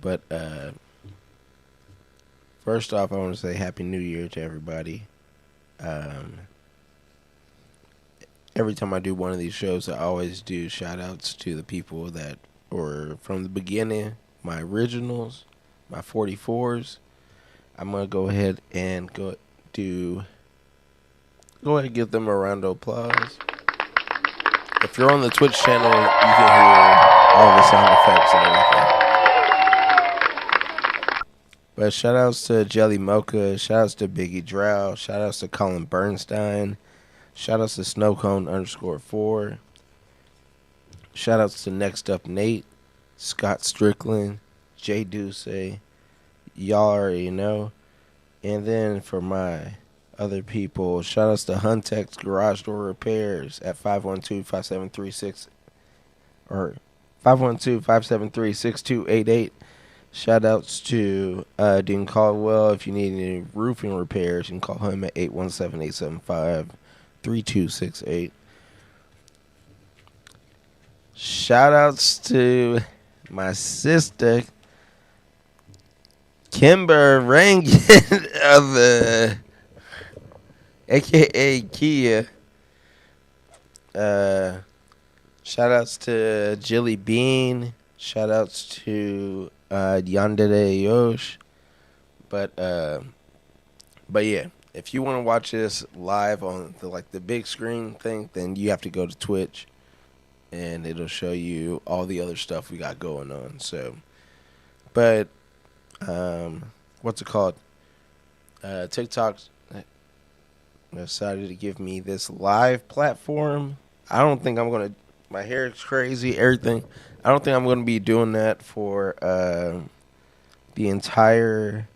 But first off, I want to say Happy New Year to everybody. Um, every time I do one of these shows, I always do shout outs to the people that were from the beginning, my originals, my 44s. I'm going to go ahead and do go ahead and give them a round of applause. If you're on the Twitch channel, you can hear all the sound effects and everything. But shout outs to Jelly Mocha, shout outs to Biggie Drow, shout outs to Colin Bernstein, shout outs to Snowcone_4, shout outs to Next Up Nate, Scott Strickland, Jay Duce, y'all already know. And then for my other people, shout outs to Huntex Garage Door Repairs at 512-5736 or 512-573-6288. Shout outs to Dean Caldwell. If you need any roofing repairs, you can call him at 817-875-3268. Shout outs to my sister, Kimber Rankin of the AKA Kia. Shout outs to Jilly Bean. Shout outs to Yandere Yosh. But yeah, if you want to watch this live on the big screen thing, then you have to go to Twitch, and it'll show you all the other stuff we got going on. So, but what's it called? TikTok decided to give me this live platform. I don't think I'm gonna. My hair is crazy, everything. I don't think I'm gonna be doing that for the entire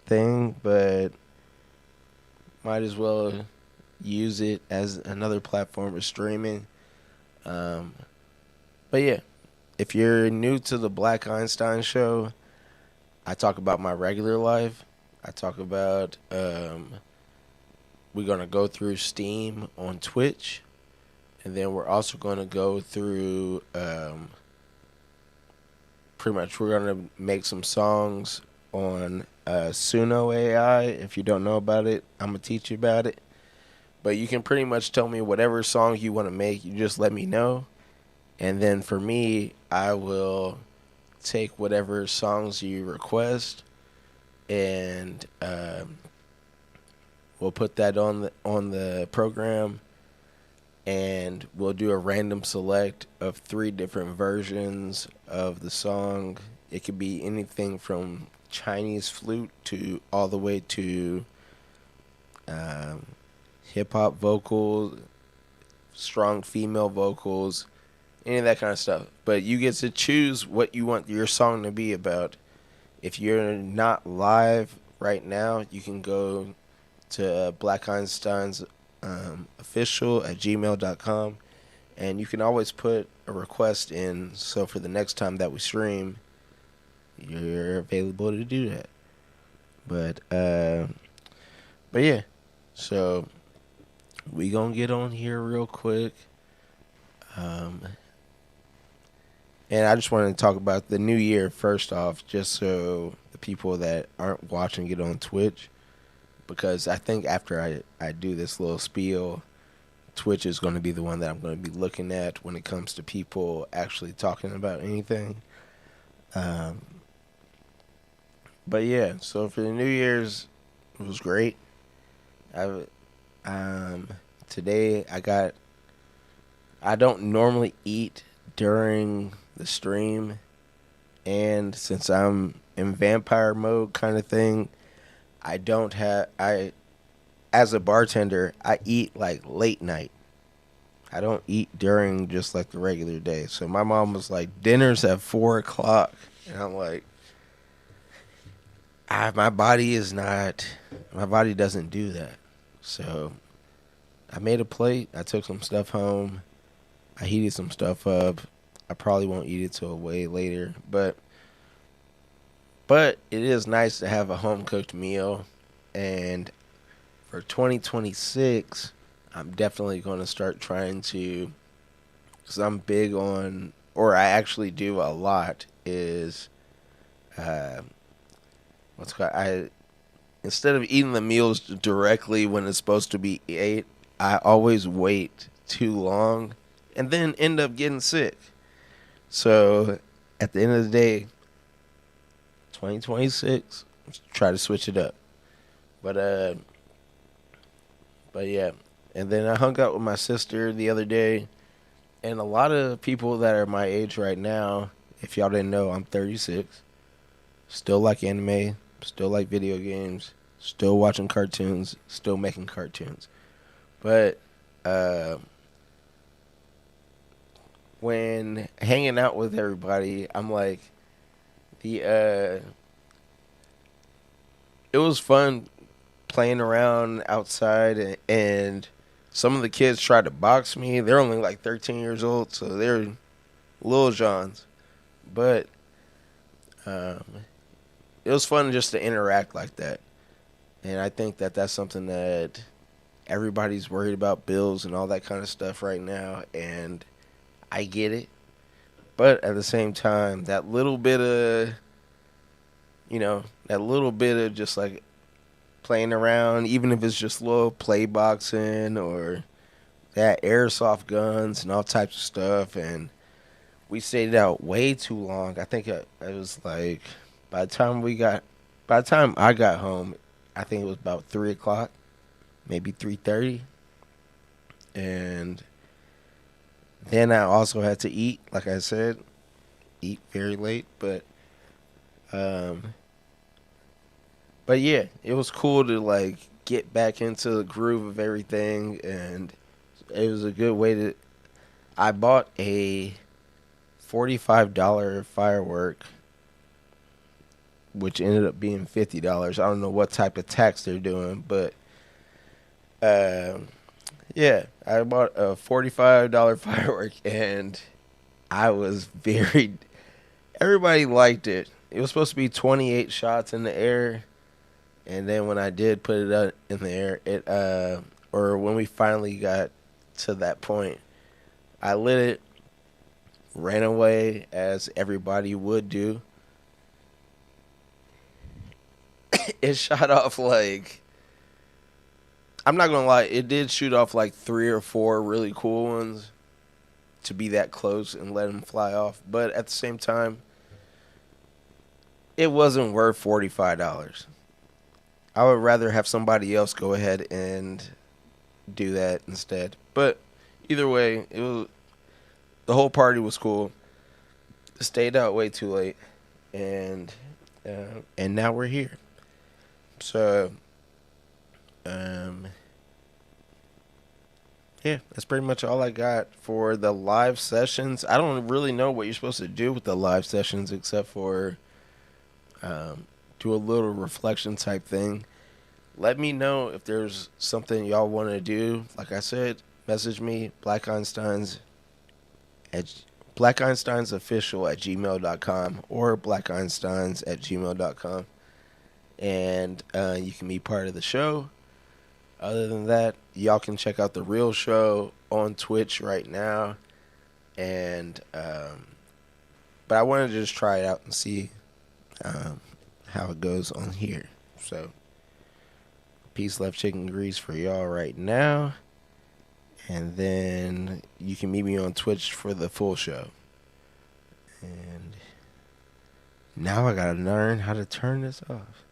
thing, but might as well use it as another platform for streaming. But yeah, if you're new to the Black Einstein Show, I talk about my regular life. I talk about we're gonna go through Steam on Twitch, and then we're also gonna go through pretty much we're gonna make some songs on Suno AI. If you don't know about it, I'm gonna teach you about it. But you can pretty much tell me whatever song you want to make. You just let me know, and then for me, I will take whatever songs you request, and we'll put that on the program, and we'll do a random select of 3 different versions of the song. It could be anything from Chinese flute to all the way to hip hop vocals, strong female vocals, any of that kind of stuff. But you get to choose what you want your song to be about. If you're not live right now, you can go to Black Einstein's official at gmail.com, and you can always put a request in, so for the next time that we stream, you're available to do that. But yeah, so we gonna get on here real quick, and I just wanted to talk about the new year first off, just so the people that aren't watching it on Twitch, because I think after I do this little spiel, Twitch is going to be the one that I'm going to be looking at when it comes to people actually talking about anything. But yeah, so for the New Year's, it was great. Today I don't normally eat during the stream, and since I'm in vampire mode kind of thing, I as a bartender, I eat like late night. I don't eat during just like the regular day. So my mom was like, dinner's at 4 o'clock. And I'm like, my body doesn't do that. So I made a plate. I took some stuff home. I heated some stuff up. I probably won't eat it till way later. But it is nice to have a home cooked meal. And for 2026, I'm definitely going to start trying to, because I'm big on, or I actually do a lot, is uh, what's it called? I instead of eating the meals directly when it's supposed to be ate, I always wait too long and then end up getting sick. So at the end of the day, 2026, try to switch it up. But but yeah. And then I hung out with my sister the other day, and a lot of people that are my age right now, if y'all didn't know, I'm 36. Still like anime, still like video games, still watching cartoons, still making cartoons. But uh, when hanging out with everybody, I'm like the it was fun playing around outside, and some of the kids tried to box me. They're only like 13 years old, so they're little Johns. But um, it was fun just to interact like that. And I think that that's something that everybody's worried about, bills and all that kind of stuff right now. And I get it. But at the same time, that little bit of, that little bit of just like playing around, even if it's just little play boxing or that airsoft guns and all types of stuff. And we stayed out way too long. I think it was like by the time by the time I got home, I think it was about 3 o'clock, maybe 3:30, and then I also had to eat. Like I said, eat very late, um, but yeah, it was cool to like get back into the groove of everything, and it was a good way to. I bought a $45 firework, which ended up being $50. I don't know what type of tax they're doing, but yeah, I bought a $45 firework, and I was very. Everybody liked it. It was supposed to be 28 shots in the air, and then when I did put it up in the air, or when we finally got to that point, I lit it, ran away as everybody would do. It shot off like, I'm not gonna lie, it did shoot off like 3 or 4 really cool ones to be that close and let them fly off. But at the same time, it wasn't worth $45. I would rather have somebody else go ahead and do that instead. But either way, it was the whole party was cool. Stayed out way too late, and and now we're here. So, um, yeah, that's pretty much all I got for the live sessions. I don't really know what you're supposed to do with the live sessions except for um, do a little reflection type thing. Let me know if there's something y'all want to do. Like I said, message me, at Black Einsteins Official at gmail.com or blackeinsteins at gmail.com. And you can be part of the show. Other than that, y'all can check out the real show on Twitch right now. And but I wanted to just try it out and see how it goes on here. So, peace, love, chicken grease for y'all right now. And then you can meet me on Twitch for the full show. And now I gotta learn how to turn this off.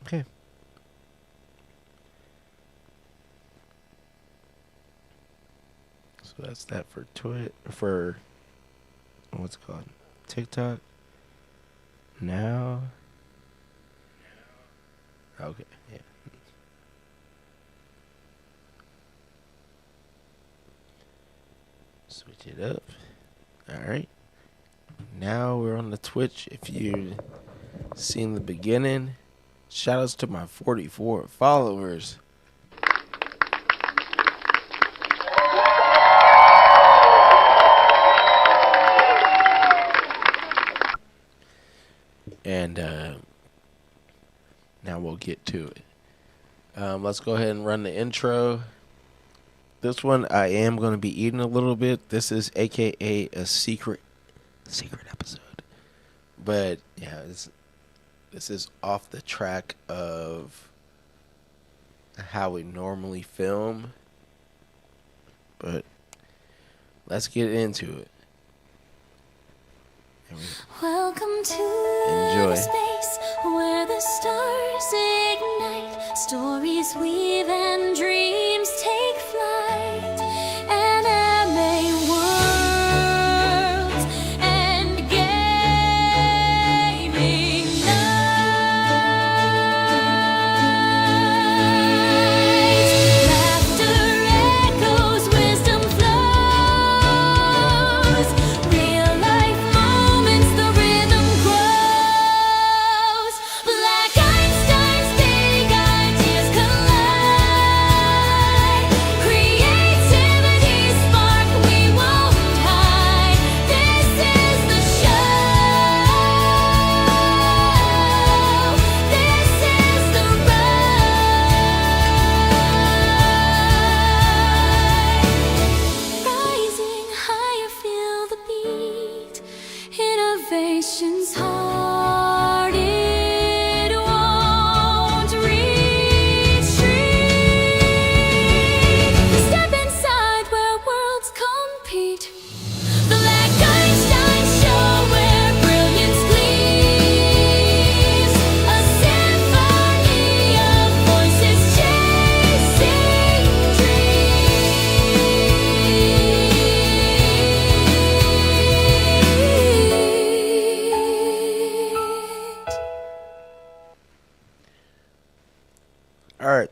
Okay. So that's that for what's it called? TikTok. Now. Okay, yeah. Switch it up. Alright. Now we're on the Twitch. If you seen the beginning, shout outs to my 44 followers. And now we'll get to it. Let's go ahead and run the intro. This one I am going to be eating a little bit. This is AKA a secret episode. But yeah, this is off the track of how we normally film. But let's get into it. Welcome to Enjoy. the space where the stars ignite, stories weave and dreams take flight. Anime worlds and gaming nights. Laughter echoes, wisdom flows. Real life moments, the rhythm grows. Black Einstein's big ideas collide. Creativity spark, we won't hide. This is the show. This is the ride. Rising higher, feel the beat. Innovation's hard, it won't retreat. Step inside where worlds compete. Black Einstein Show, where brilliance gleams. A symphony of voices chasing dreams. All right.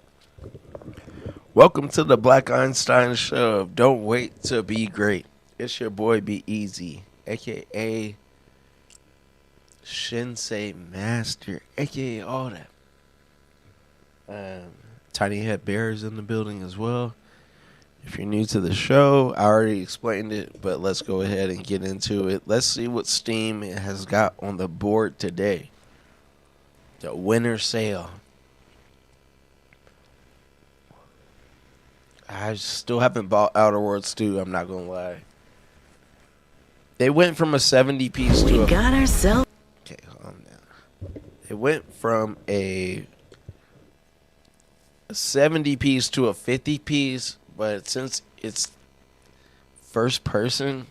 Welcome to the Black Einstein Show. Don't wait to be great. It's your boy Be Easy, aka Shinsei Master, aka all that. Tiny Head Bear is in the building as well. If you're new to the show, I already explained it, but let's go ahead and get into it. Let's see what Steam has got on the board today. The winter sale. I still haven't bought Outer Worlds 2, I'm not gonna lie. They went from a 70 piece to a... got ourselves. Okay, calm down. It went from a 70 piece to a 50 piece, but since it's first person,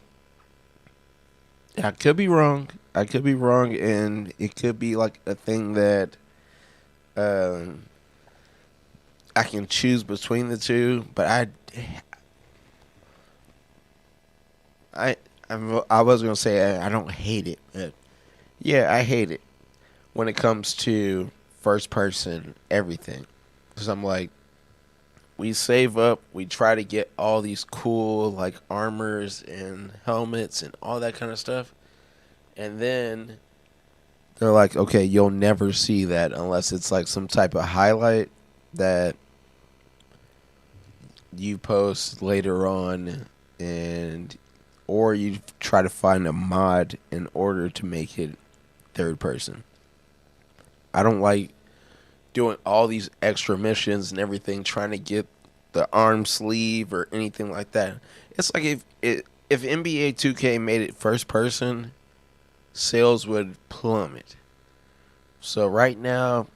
I could be wrong. And it could be like a thing that I can choose between the two, but I was gonna say I don't hate it, but yeah, I hate it when it comes to first person everything. Because I'm like, we save up, we try to get all these cool like armors and helmets and all that kind of stuff, and then they're like, okay, you'll never see that unless it's like some type of highlight that you post later on, and or you try to find a mod in order to make it third person. I don't like doing all these extra missions and everything trying to get the arm sleeve or anything like that. It's like if NBA 2K made it first person, sales would plummet. So right now,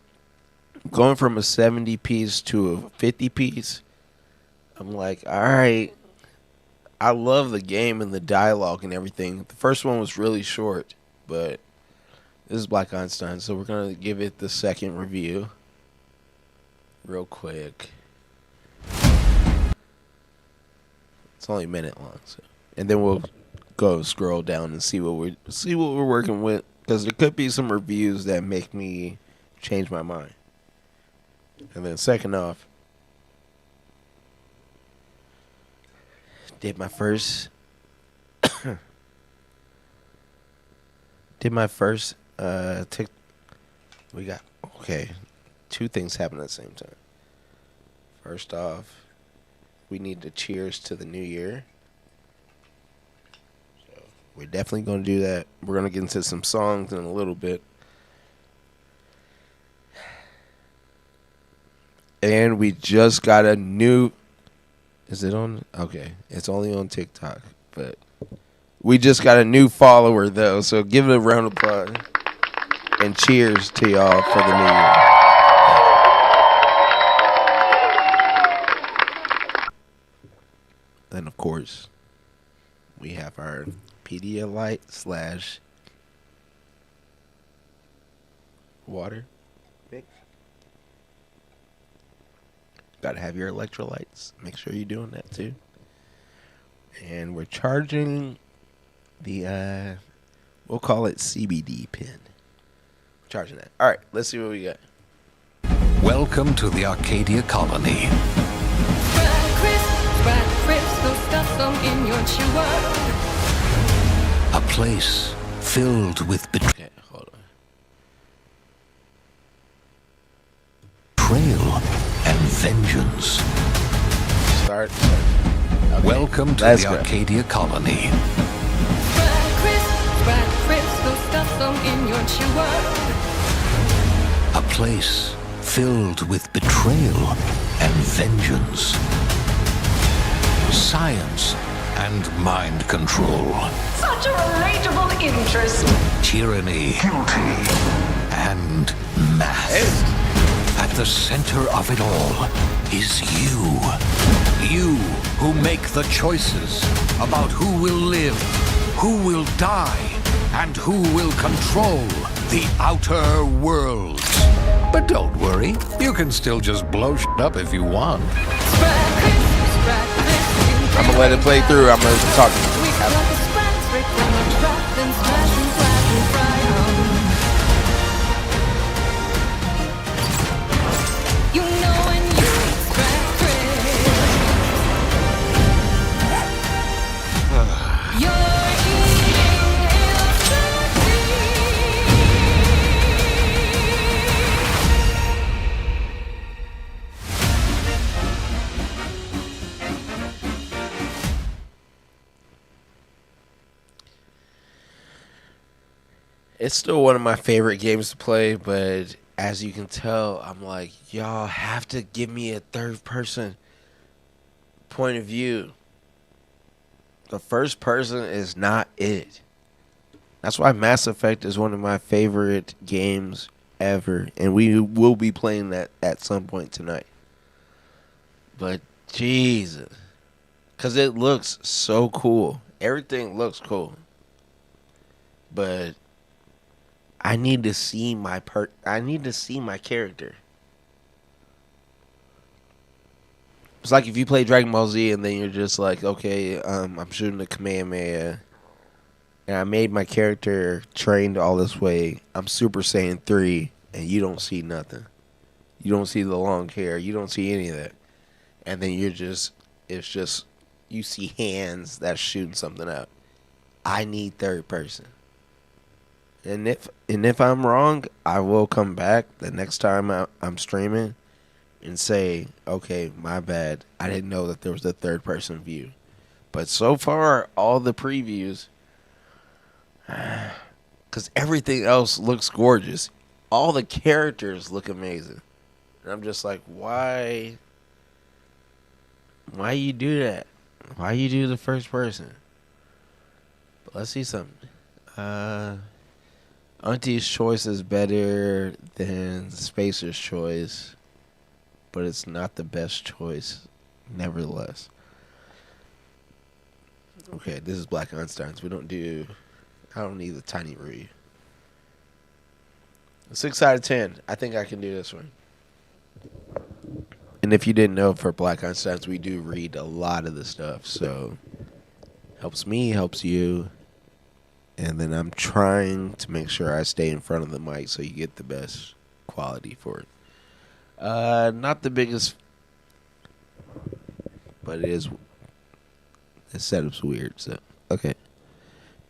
going from a 70 piece to a 50 piece, I'm like, all right, I love the game and the dialogue and everything. The first one was really short, but this is Black Einstein, so we're going to give it the second review real quick. It's only a minute long, so. And then we'll go scroll down and see what we're working with, because there could be some reviews that make me change my mind. And then second off, did my first we got, okay, two things happen at the same time. First off, we need to cheers to the new year. So we're definitely going to do that. We're going to get into some songs in a little bit. And we just got a new Is it on? Okay, it's only on TikTok, but we just got a new follower though, so give it a round of applause and cheers to y'all for the new year. Then of course, we have our Pedialyte / water mix. Gotta have your electrolytes. Make sure you're doing that too. And we're charging the we'll call it CBD pin. We're charging that. All right, let's see what we got. Welcome to the Arcadia Colony. In your chewer. A place filled with betrayal Okay, hold on. and vengeance. Start. Okay, Welcome to let's the go. Arcadia Colony. In your chewer. A place filled with betrayal and vengeance. Science and mind control. Such a relatable interest. Tyranny. Guilty. And math. At the center of it all is you. You who make the choices about who will live, who will die, and who will control the outer worlds. But don't worry, you can still just blow shit up if you want. I'm gonna let it play through. I'm gonna talk. You know when you spread you're eating It's still one of my favorite games to play, but as you can tell, I'm like, y'all have to give me a third person point of view. The first person is not it. That's why Mass Effect is one of my favorite games ever, and we will be playing that at some point tonight. But Jesus, because it looks so cool. Everything looks cool. But I need to see my character. It's like if you play Dragon Ball Z and then you're just like, okay, I'm shooting a Kamehameha, and I made my character trained all this way. I'm Super Saiyan 3, and you don't see nothing. You don't see the long hair. You don't see any of that. And then it's just, you see hands that's shooting something out. I need third person. And if I'm wrong, I will come back the next time I'm streaming and say, okay, my bad. I didn't know that there was a third person view. But so far, all the previews, because everything else looks gorgeous. All the characters look amazing. And I'm just like, why you do that? Why you do the first person? But let's see something. Auntie's Choice is better than Spacer's Choice, but it's not the best choice, nevertheless. Okay, this is Black Einsteins. I don't need the tiny read. 6 out of 10. I think I can do this one. And if you didn't know, for Black Einsteins, we do read a lot of the stuff, so helps me, helps you. And then I'm trying to make sure I stay in front of the mic so you get the best quality for it. Not the biggest, but the setup's weird, so okay.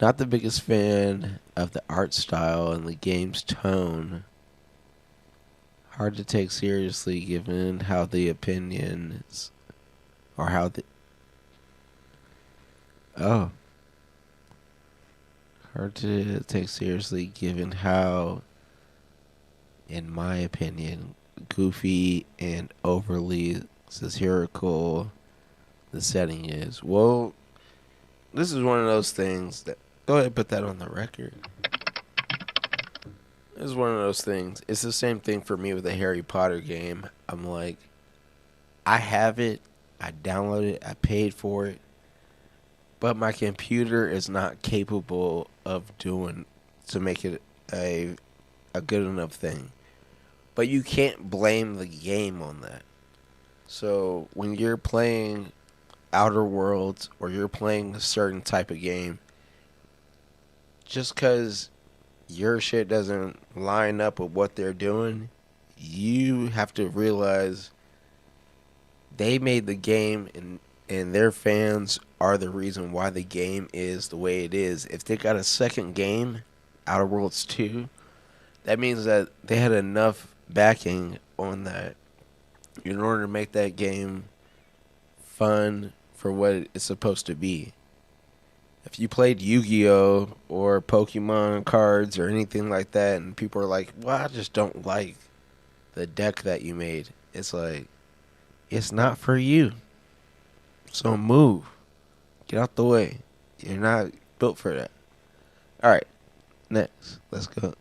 Not the biggest fan of the art style and the game's tone. Hard to take seriously given how the opinions, or how the, oh. Hard to take seriously given how, in my opinion, goofy and overly satirical the setting is. Well, this is one of those things that. Go ahead and put that on the record. This is one of those things. It's the same thing for me with the Harry Potter game. I'm like, I have it. I downloaded it. I paid for it. But my computer is not capable of doing to make it a good enough thing. But you can't blame the game on that. So when you're playing Outer Worlds or you're playing a certain type of game, just because your shit doesn't line up with what they're doing, you have to realize they made the game and their fans are the reason why the game is the way it is. If they got a second game, Outer Worlds 2, that means that they had enough backing on that in order to make that game fun for what it's supposed to be. If you played Yu-Gi-Oh! Or Pokemon cards or anything like that, and people are like, well, I just don't like the deck that you made. It's like, it's not for you. So move. Get out the way. You're not built for that. Alright, next. Let's go.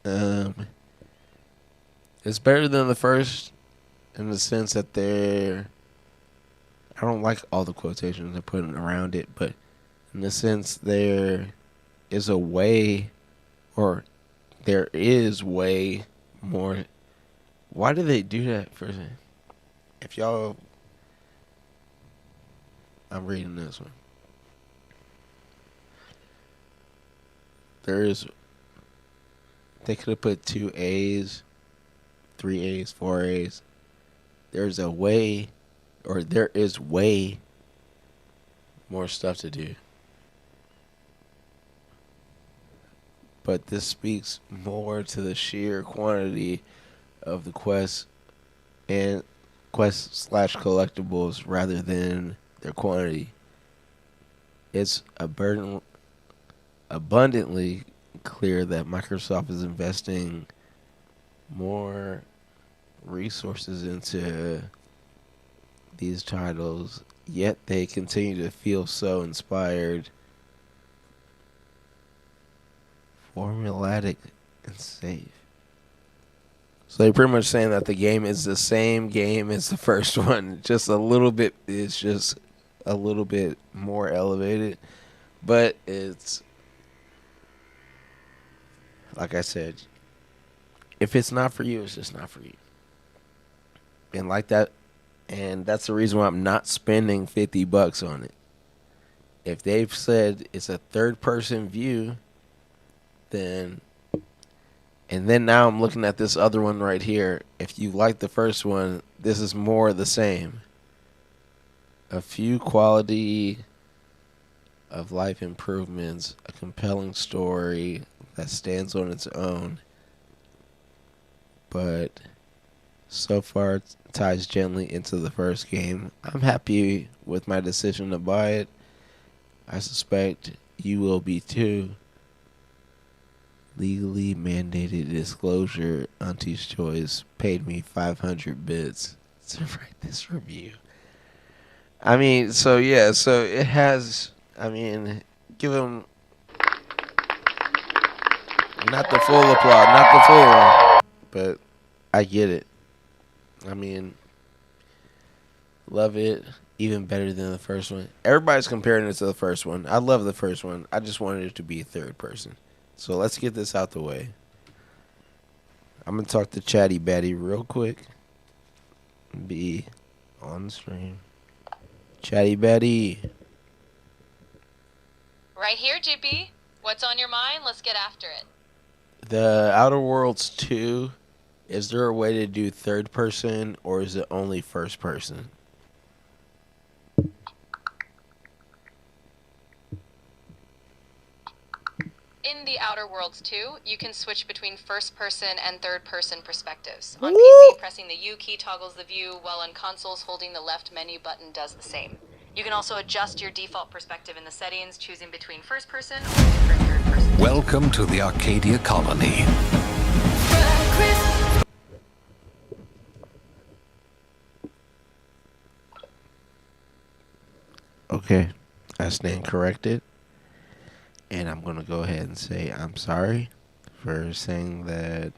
It's better than the first in the sense that I don't like all the quotations they're putting around it, but in the sense there is way more. Why do they do that for? If y'all, I'm reading this one. They could have put 2 A's, 3 A's, 4 A's. There is way more stuff to do. But this speaks more to the sheer quantity of the quests and quests/collectibles rather than their quantity. It's abundantly clear that Microsoft is investing more resources into these titles, yet they continue to feel so inspired, formulaic, and safe. So they're pretty much saying that the game is the same game as the first one, just a little bit. It's just a little bit more elevated, but it's like I said. If it's not for you, it's just not for you. And like that, and that's the reason why I'm not spending $50 on it. If they've said it's a third-person view, then now I'm looking at this other one right here. If you like the first one, this is more of the same. A few quality of life improvements, a compelling story that stands on its own, but so far it ties gently into the first game. I'm happy with my decision to buy it. I suspect you will be too. Legally mandated disclosure, Auntie's Choice paid me 500 bits to write this review. I mean, so it has, give them not the full applause, not the full one, but I get it. Love it. Even better than the first one. Everybody's comparing it to the first one. I love the first one. I just wanted it to be third person. So let's get this out the way. I'm going to talk to Chatty Batty real quick. Be on the stream. Chatty Batty. Right here, Jippy. What's on your mind? Let's get after it. The Outer Worlds 2, is there a way to do third person or is it only first person? In the Outer Worlds 2, you can switch between first-person and third-person perspectives. On Woo! PC, pressing the U key toggles the view, while on consoles, holding the left menu button does the same. You can also adjust your default perspective in the settings, choosing between first-person or different third-person. Welcome to the Arcadia Colony. Okay, I stand corrected. And I'm going to go ahead and say I'm sorry for saying that.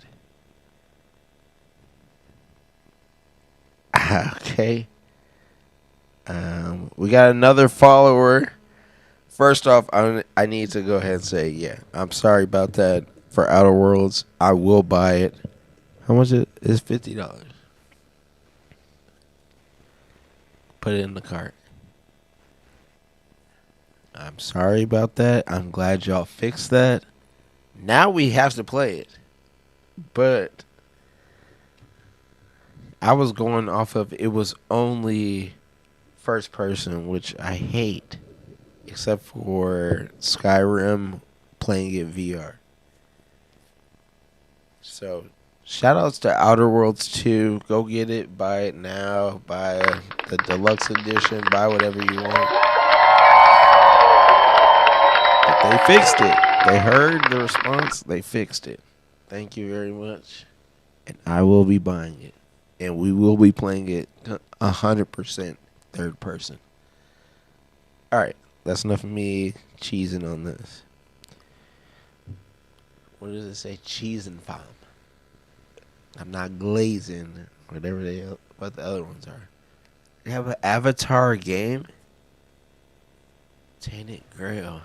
Okay. We got another follower. First off, I need to go ahead and say, yeah, I'm sorry about that. For Outer Worlds, I will buy it. How much is $50? Put it in the cart. I'm sorry about that. I'm glad y'all fixed that. Now we have to play it. But I was going off of it was only first person, which I hate. Except for Skyrim playing it VR. So, shout outs to Outer Worlds 2. Go get it. Buy it now. Buy the deluxe edition. Buy whatever you want. But they fixed it. They heard the response. They fixed it. Thank you very much. And I will be buying it. And we will be playing it 100% third person. Alright. That's enough of me cheesing on this. What does it say? Cheesing farm. I'm not glazing. Whatever what the other ones are. They have an Avatar game. Tainted Grail.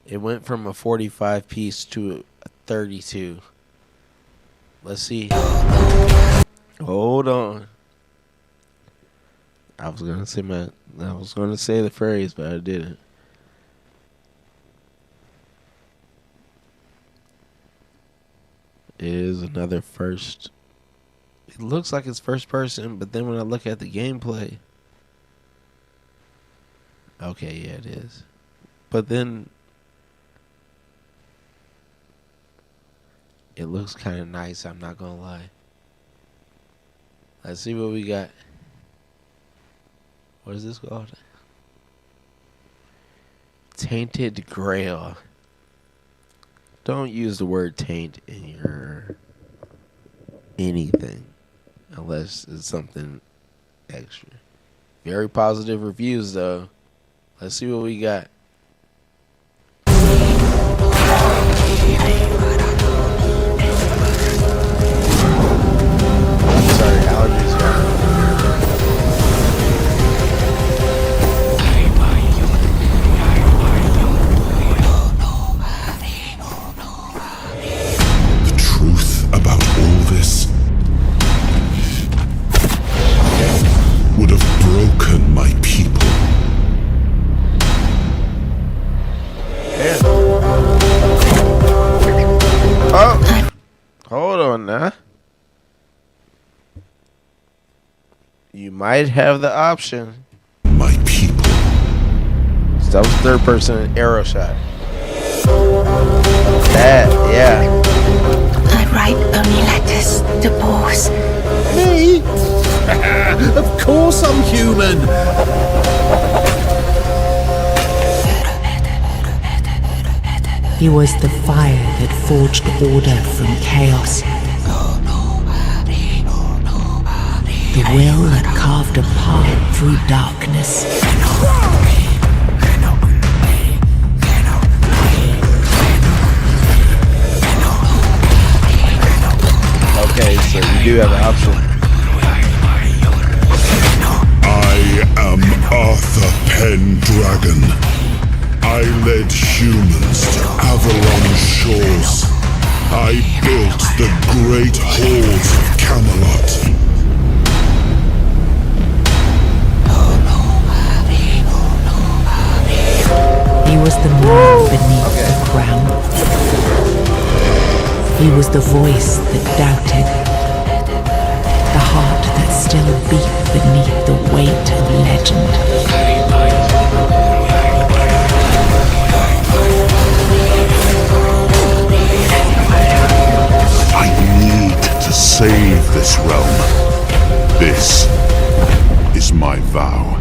It went from a 45 piece to a 32. Let's see. Hold on. I was gonna say the phrase, but I didn't. It is another first. It looks like it's first person, but then when I look at the gameplay, okay, yeah, it is. But then it looks kind of nice. I'm not gonna lie. Let's see what we got. What is this called? Tainted Grail. Don't use the word taint in your anything unless it's something extra. Very positive reviews though. Let's see what we got. Sorry, allergies. Would have broken my people. Yeah. Oh, hold on now. You might have the option. My people. So that was third person arrow shot. That, yeah. I write only letters to boys. Me? Of course I'm human. He was the fire that forged order from chaos. The will that carved a path through darkness. Okay, so you do have an option. I am Arthur Pendragon. I led humans to Avalon shores. I built the great halls of Camelot. He was the man beneath the crown. He was the voice that doubted. The heart that still beat beneath the weight of legend. I need to save this realm. This is my vow.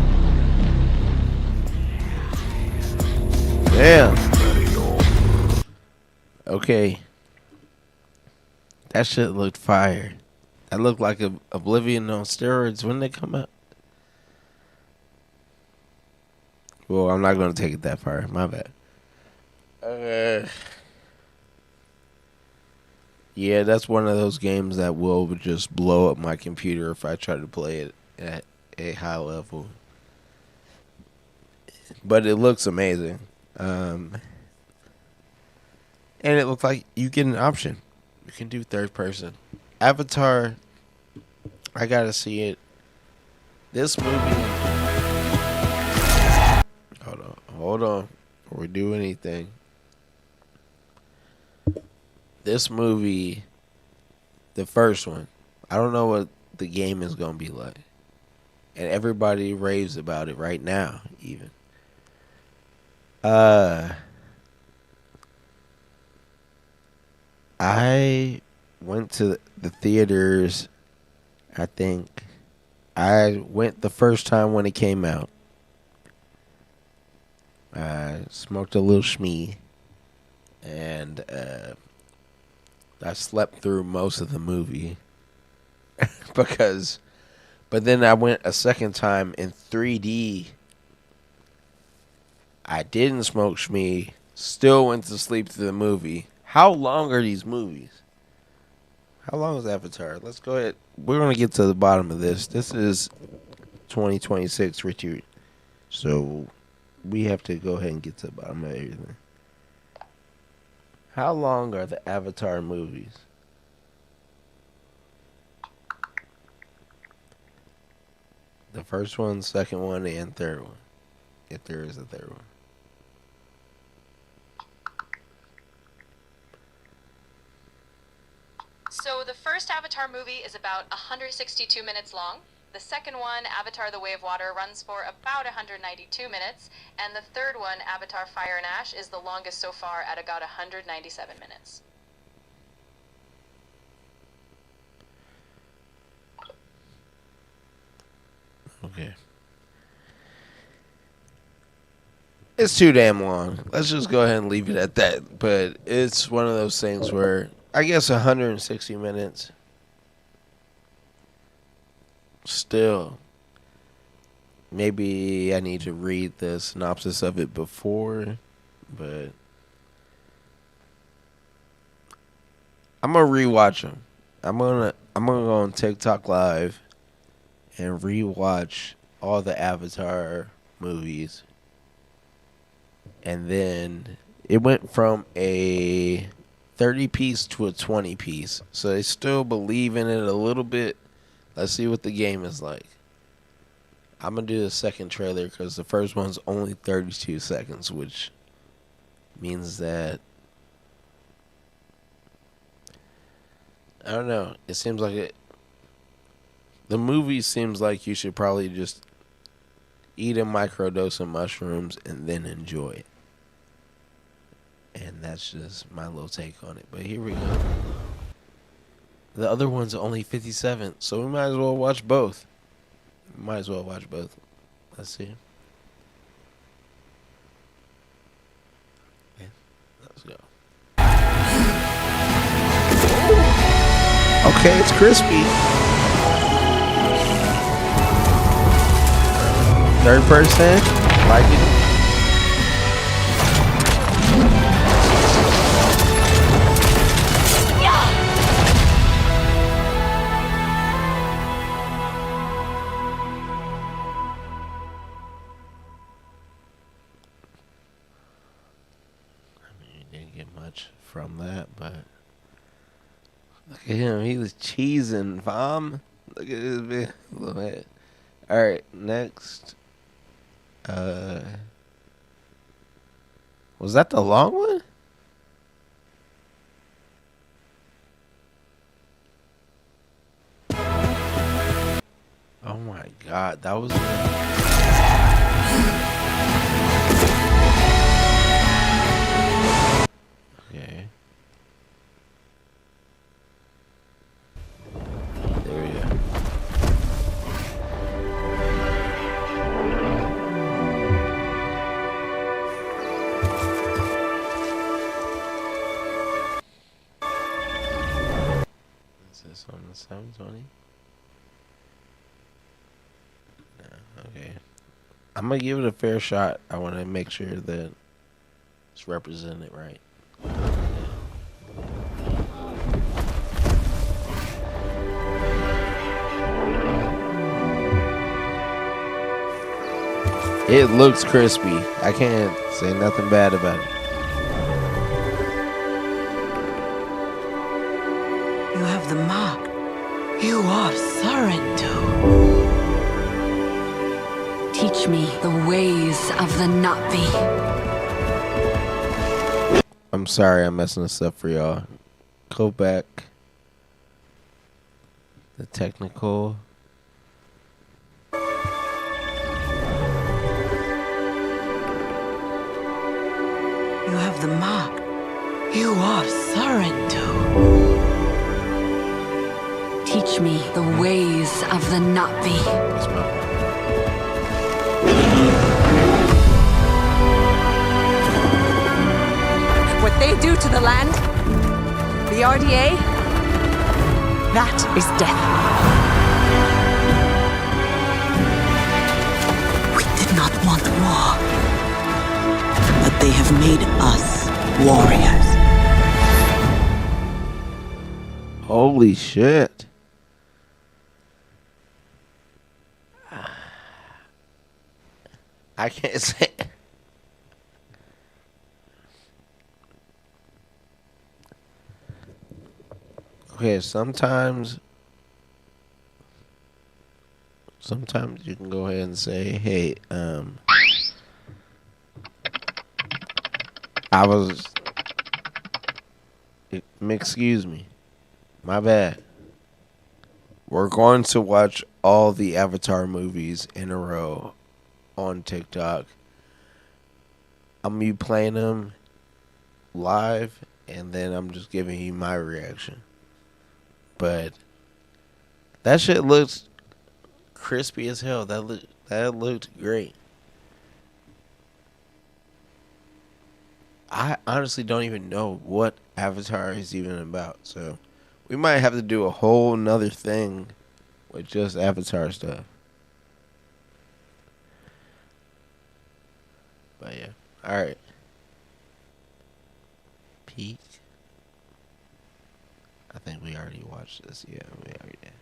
Damn. Okay. That shit looked fire. I look like Oblivion on steroids when they come out. Well, I'm not going to take it that far. My bad. Yeah, that's one of those games that will just blow up my computer if I try to play it at a high level. But it looks amazing. And it looks like you get an option. You can do third person. Avatar, I gotta see it. This movie. Hold on. Before we do anything. This movie, the first one, I don't know what the game is gonna be like. And everybody raves about it right now, even. I went to the theaters, I think. I went the first time when it came out. I smoked a little shmee. And I slept through most of the movie. But then I went a second time in 3D. I didn't smoke shmee. Still went to sleep through the movie. How long are these movies? How long is Avatar? Let's go ahead. We're going to get to the bottom of this. This is 2026, Richard. So we have to go ahead and get to the bottom of everything. How long are the Avatar movies? The first one, second one, and third one. If there is a third one. So the first Avatar movie is about 162 minutes long. The second one, Avatar The Way of Water, runs for about 192 minutes. And the third one, Avatar Fire and Ash, is the longest so far at about 197 minutes. Okay. It's too damn long. Let's just go ahead and leave it at that. But it's one of those things where I guess 160 minutes. Still, maybe I need to read the synopsis of it before, but I'm gonna rewatch them. I'm gonna go on TikTok Live and rewatch all the Avatar movies. And then it went from a 30-piece to a 20-piece. So they still believe in it a little bit. Let's see what the game is like. I'm going to do the second trailer because the first one's only 32 seconds, which means that, I don't know. It seems like the movie seems like you should probably just eat a microdose of mushrooms and then enjoy it. And that's just my little take on it. But here we go. The other one's only 57, so we might as well watch both. Let's see. Yeah, let's go. Okay, it's crispy. Third person, like it. From that, but look at him. He was cheesing, fam. Look at this big little head. All right, next. Was that the long one? Oh my God, that was. Okay. There we go. Is this on the sounds 20? No, okay. I'm going to give it a fair shot. I want to make sure that it's represented right. It looks crispy. I can't say nothing bad about it. You have the mark. You are Sorrento. Teach me the ways of the Na'vi. I'm sorry I'm messing this up for y'all. Go back. The technical. You have the mark. You are Sorrento. Teach me the ways of the Na'vi. That's my fault. What they do to the land, the RDA, that is death. We did not want war, but they have made us warriors. Holy shit. I can't say. Okay, sometimes you can go ahead and say, hey, excuse me, my bad. We're going to watch all the Avatar movies in a row on TikTok. I'm gonna be playing them live, and then I'm just giving you my reaction. But that shit looks crispy as hell. That looked great. I honestly don't even know what Avatar is even about, so we might have to do a whole nother thing with just Avatar stuff. But yeah, all right. Peak. I think we already watched this. Yeah, we already did.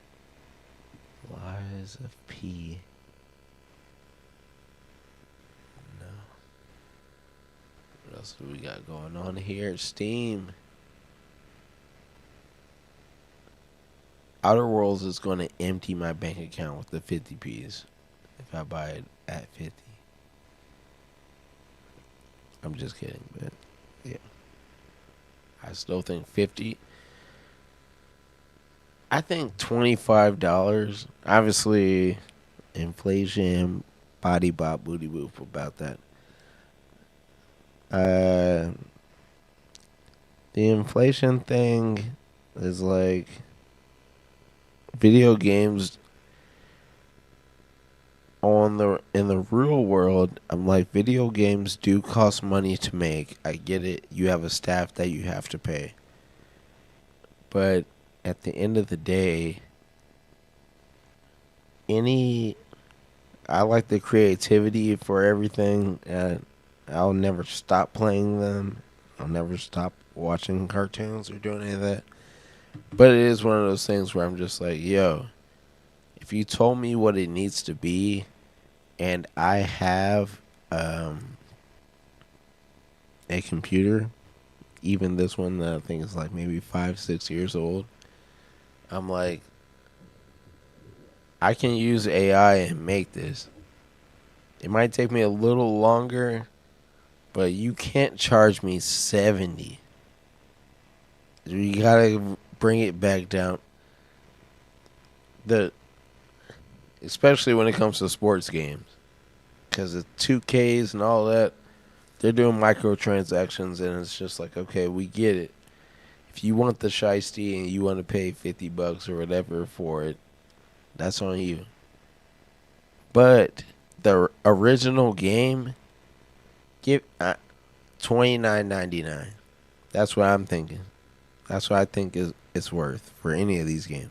Lies of P. No. What else do we got going on here? Steam. Outer Worlds is going to empty my bank account with the 50p's if I buy it at 50. I'm just kidding, but yeah. I still think 50. I think $25. Obviously, inflation, body bop, booty boop about that. The inflation thing is like video games in the real world. I'm like, video games do cost money to make. I get it. You have a staff that you have to pay. But at the end of the day, I like the creativity for everything, and I'll never stop playing them. I'll never stop watching cartoons or doing any of that. But it is one of those things where I'm just like, yo, if you told me what it needs to be, and I have a computer, even this one that I think is like maybe 5-6 years old, I'm like, I can use AI and make this. It might take me a little longer, but you can't charge me $70. You gotta bring it back down. Especially when it comes to sports games, because the 2Ks and all that, they're doing microtransactions, and it's just like, okay, we get it. If you want the shiesty and you want to pay $50 or whatever for it, that's on you. But the original game, give $29.99. That's what I'm thinking. That's what I think it's worth for any of these games.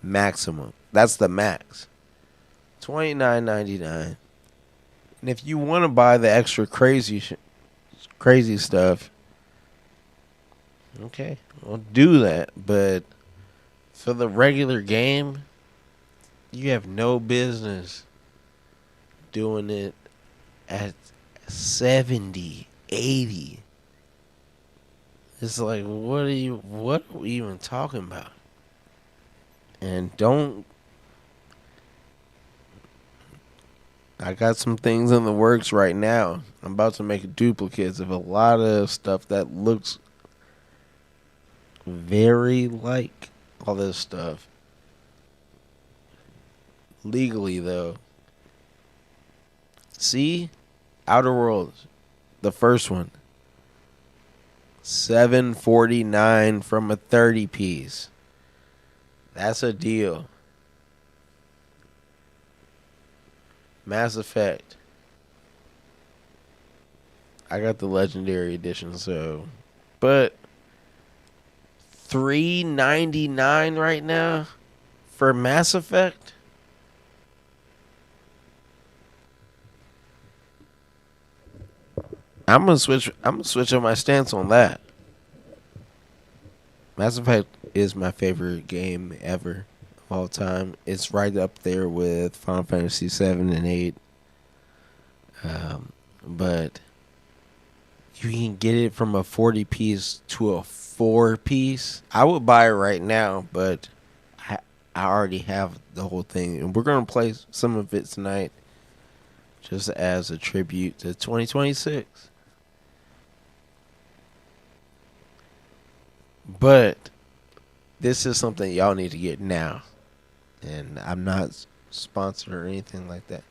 maximum. That's the max. $29.99. And if you want to buy the extra crazy stuff, okay, we'll do that. But for the regular game, you have no business doing it at 70, 80. It's like, what are we even talking about? And I got some things in the works right now. I'm about to make duplicates of a lot of stuff that looks very like all this stuff. Legally, though. See? Outer Worlds. The first one. $7.49 from a 30 piece. That's a deal. Mass Effect. I got the Legendary Edition, so. But $3.99 right now for Mass Effect? I'm gonna switch up my stance on that. Mass Effect is my favorite game ever of all time. It's right up there with Final Fantasy 7 and 8. But you can get it from a 40 piece to a 4 piece. I would buy it right now, but I already have the whole thing, and we're gonna play some of it tonight, just as a tribute to 2026. But this is something y'all need to get now. And I'm not sponsored or anything like that.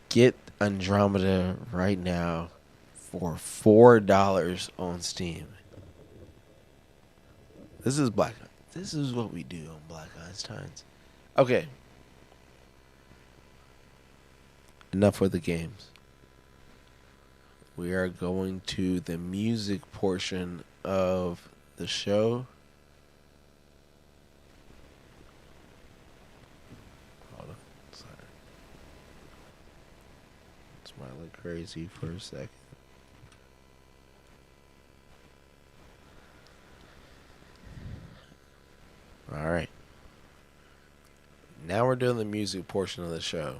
Get Andromeda right now for $4 on Steam. This is This is what we do on Black Einsteins. Okay. Enough with the games. We are going to the music portion of the show. Hold on. Sorry. Smile like crazy for a second. Alright. Now we're doing the music portion of the show.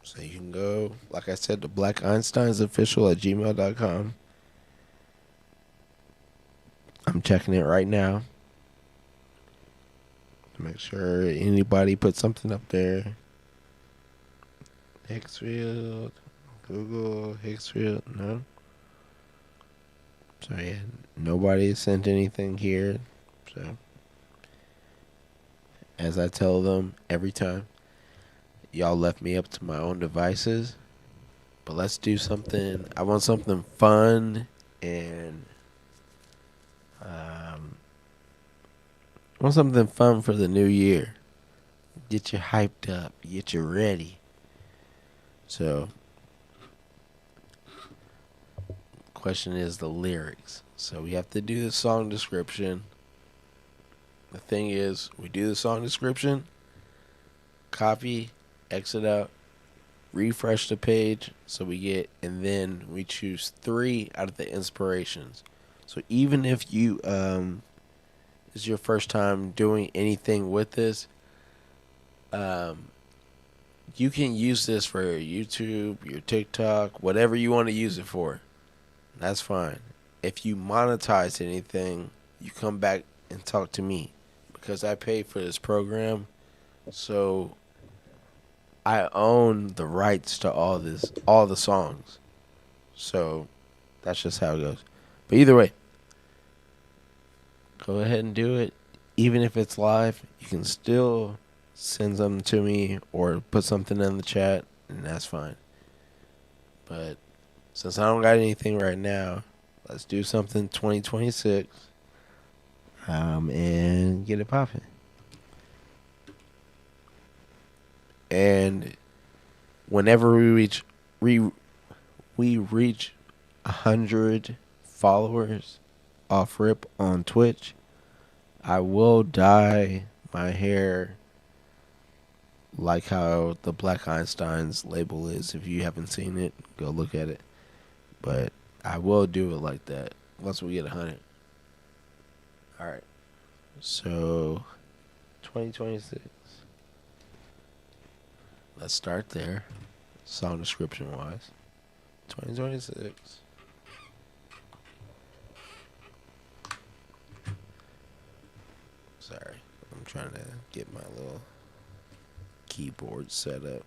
So you can go, like I said, to blackeinsteinsofficial@gmail.com. I'm checking it right now to make sure anybody put something up there. Hicksfield, Google, Hicksfield, no. So yeah, nobody sent anything here. So, as I tell them every time, y'all left me up to my own devices. But let's do something. I want something fun and I want something fun for the new year. Get you hyped up. Get you ready. So, question is the lyrics. So we have to do the song description. The thing is, we do the song description, copy, exit out, refresh the page, so we get, and then we choose 3 out of the inspirations. So even if you this is your first time doing anything with this, you can use this for your YouTube, your TikTok, whatever you want to use it for. That's fine. If you monetize anything, you come back and talk to me, because I pay for this program, so I own the rights to all the songs. So that's just how it goes. But either way, go ahead and do it. Even if it's live, you can still send something to me or put something in the chat, and that's fine. But since I don't got anything right now, let's do something 2026 and get it popping. And whenever we reach 100 followers off rip on Twitch, I will dye my hair like how the Black Einstein's label is. If you haven't seen it, go look at it. But I will do it like that once we get 100. Alright. So, 2026. Let's start there, song description wise. 2026. Sorry, I'm trying to get my little keyboard set up.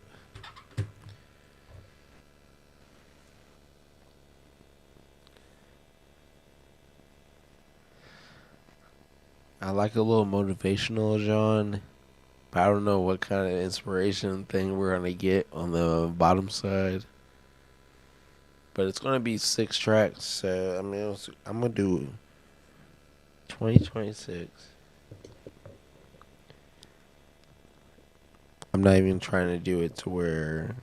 I like a little motivational, John. But I don't know what kind of inspiration thing we're going to get on the bottom side. But it's going to be 6 tracks. So, I mean, I'm going to do 2026. I'm not even trying to do it to where...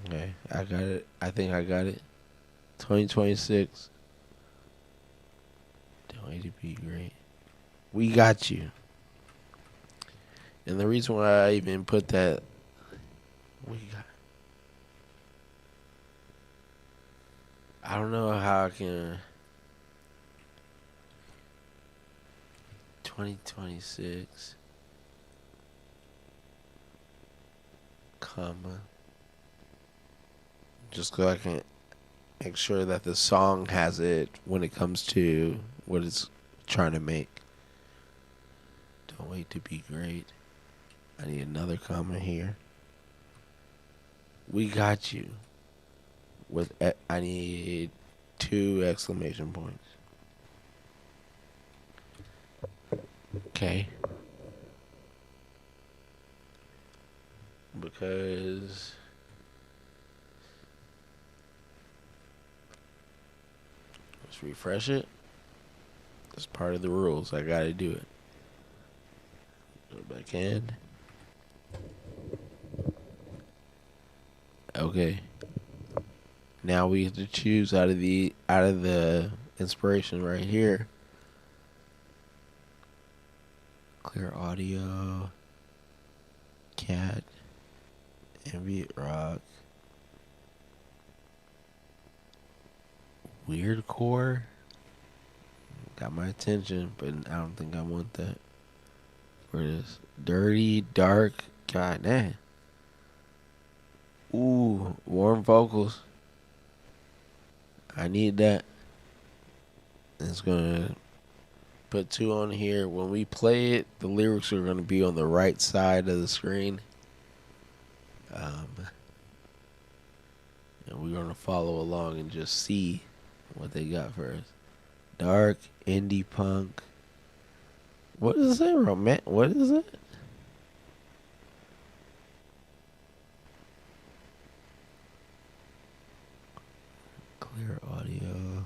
Okay, I got it. I think I got it. 2026. Don't wait to be great. We got you. And the reason why I even put that... We got... I don't know how I can... 2026... comma... Just so I can make sure that the song has it when it comes to what it's trying to make. Don't wait to be great. I need another comma here. We got you. I need 2 exclamation points. Okay. Because... Let's refresh it. That's part of the rules. I gotta do it. Go back in. Okay. Now we have to choose out of the inspiration right here. Clear audio. Cat. Ambient rock. Weird core. Got my attention, but I don't think I want that. Where it is. Dirty, dark. God damn. Ooh, warm vocals. I need that. It's gonna put 2 on here. When we play it, the lyrics are gonna be on the right side of the screen. And we're gonna follow along and just see what they got for us. Dark, indie punk. What is it? What is it? Clear audio.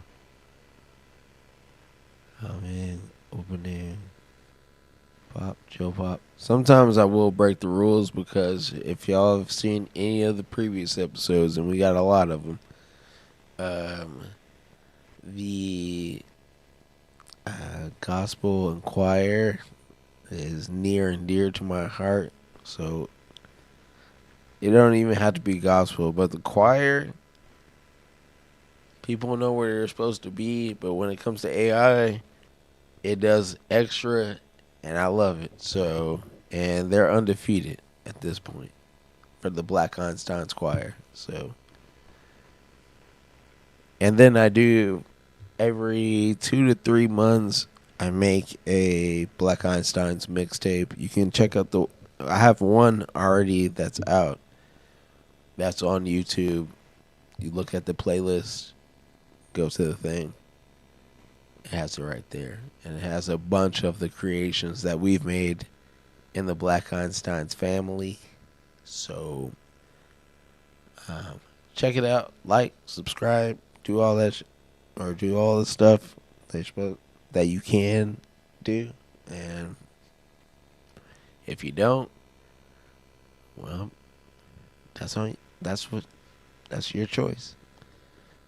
Opening. Pop, Joe Pop. Sometimes I will break the rules because if y'all have seen any of the previous episodes, and we got a lot of them, the gospel and choir is near and dear to my heart. So it don't even have to be gospel, but the choir, people know where they're supposed to be, but when it comes to AI, it does extra, and I love it. So, and they're undefeated at this point for the Black Einstein's choir. So, and then I do every 2 to 3 months, I make a Black Einstein's mixtape. You can check out I have one already that's out. That's on YouTube. You look at the playlist, go to the thing. It has it right there. And it has a bunch of the creations that we've made in the Black Einstein's family. So, check it out. Like, subscribe, do all that or do all the stuff that you can do. And if you don't, well, that's That's your choice.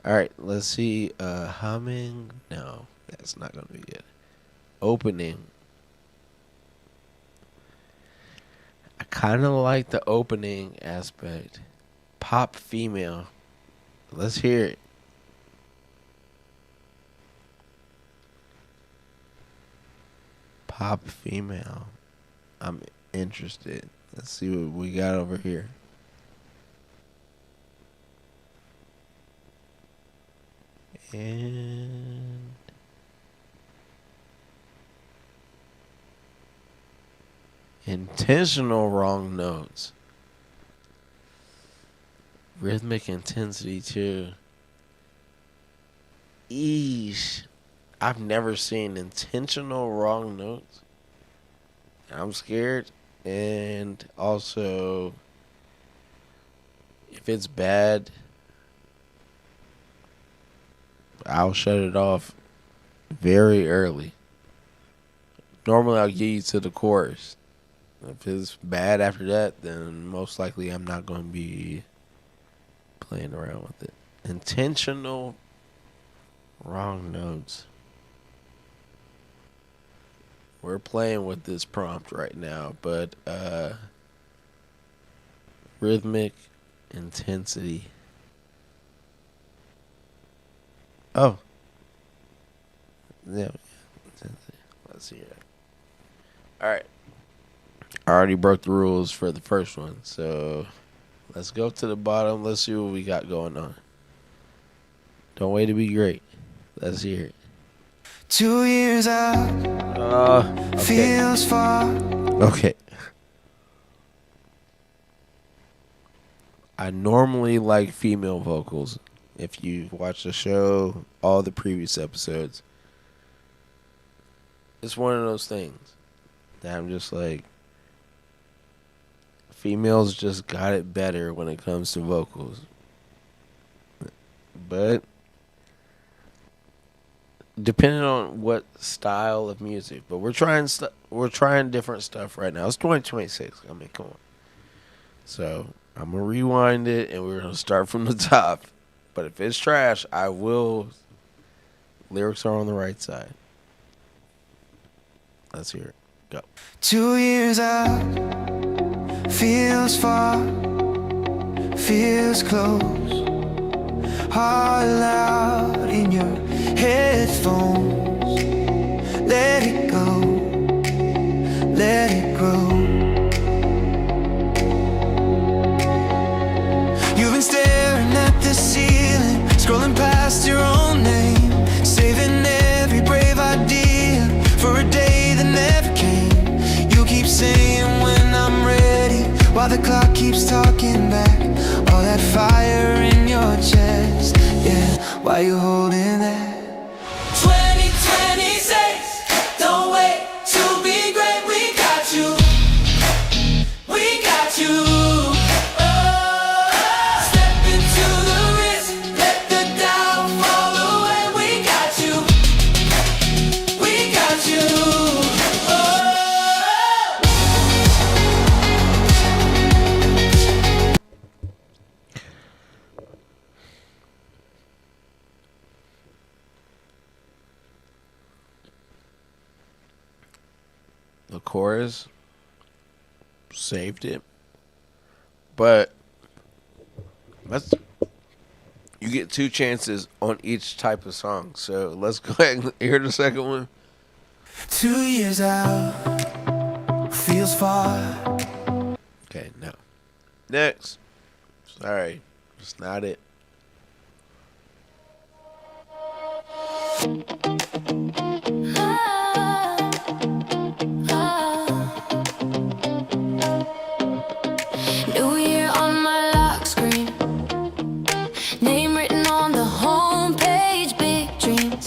All right, let's see. Humming. No, that's not gonna be good. Opening. I kind of like the opening aspect. Pop female. Let's hear it. Pop female. I'm interested. Let's see what we got over here. And intentional wrong notes. Rhythmic intensity too. Eesh. I've never seen intentional wrong notes. I'm scared. And also, if it's bad, I'll shut it off very early. Normally, I'll get you to the chorus. If it's bad after that, then most likely I'm not going to be playing around with it. Intentional wrong notes. We're playing with this prompt right now, but rhythmic intensity. Oh. Yeah. Let's see it. Alright. I already broke the rules for the first one, so let's go to the bottom. Let's see what we got going on. Don't wait to be great. Let's hear it. 2 years out, Okay. feels far. Okay. I normally like female vocals. If you've watched the show, all the previous episodes, it's one of those things that I'm just like, females just got it better when it comes to vocals. But depending on what style of music, but we're trying different stuff right now. It's 2026. I mean, come on. So I'm gonna rewind it, and we're gonna start from the top. But if it's trash, I will. Lyrics are on the right side. Let's hear it. Go. 2 years out, feels far, feels close. All loud in your headphones. Let it go, let it grow. You've been staring at the ceiling, scrolling past your own name, saving every brave idea for a day that never came. You keep saying when I'm ready, while the clock keeps talking back. All that fire in your chest, yeah, why you holding that? 2026, don't wait to be great. We got you, we got you. Oh, step into the risk, let the doubt fall away. We got you, we got you. Oh. The chorus saved it, but you get 2 chances on each type of song. So let's go ahead and hear the second one. 2 years out, feels far. Okay, no. Next. Sorry, it's not it. New year on my lock screen, name written on the homepage. Big dreams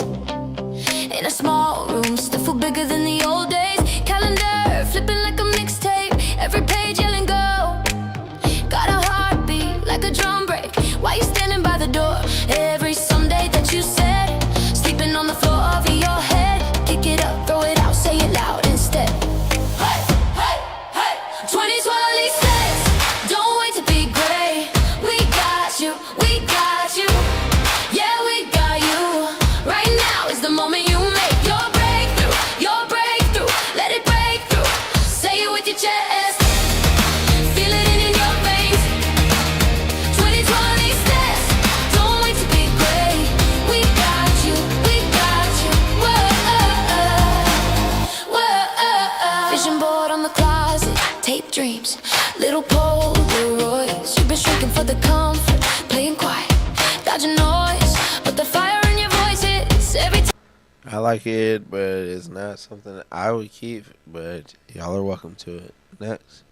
in a small room, still feel bigger than the old days. Calendar flipping like a mixtape, every page yelling go. Got a heartbeat like a drum break. Why you standing by the door every Sunday that you said? Sleeping on the floor of your head. Kick it up, throw it out, say it loud instead. Hey, hey, hey. 2026, don't wait to be great. We dreams. Little Polaroids, you've been shrinking for the comfort, playing quiet, dodging noise, but the fire in your voice is every time. I like it, but it's not something that I would keep. But y'all are welcome to it. Next.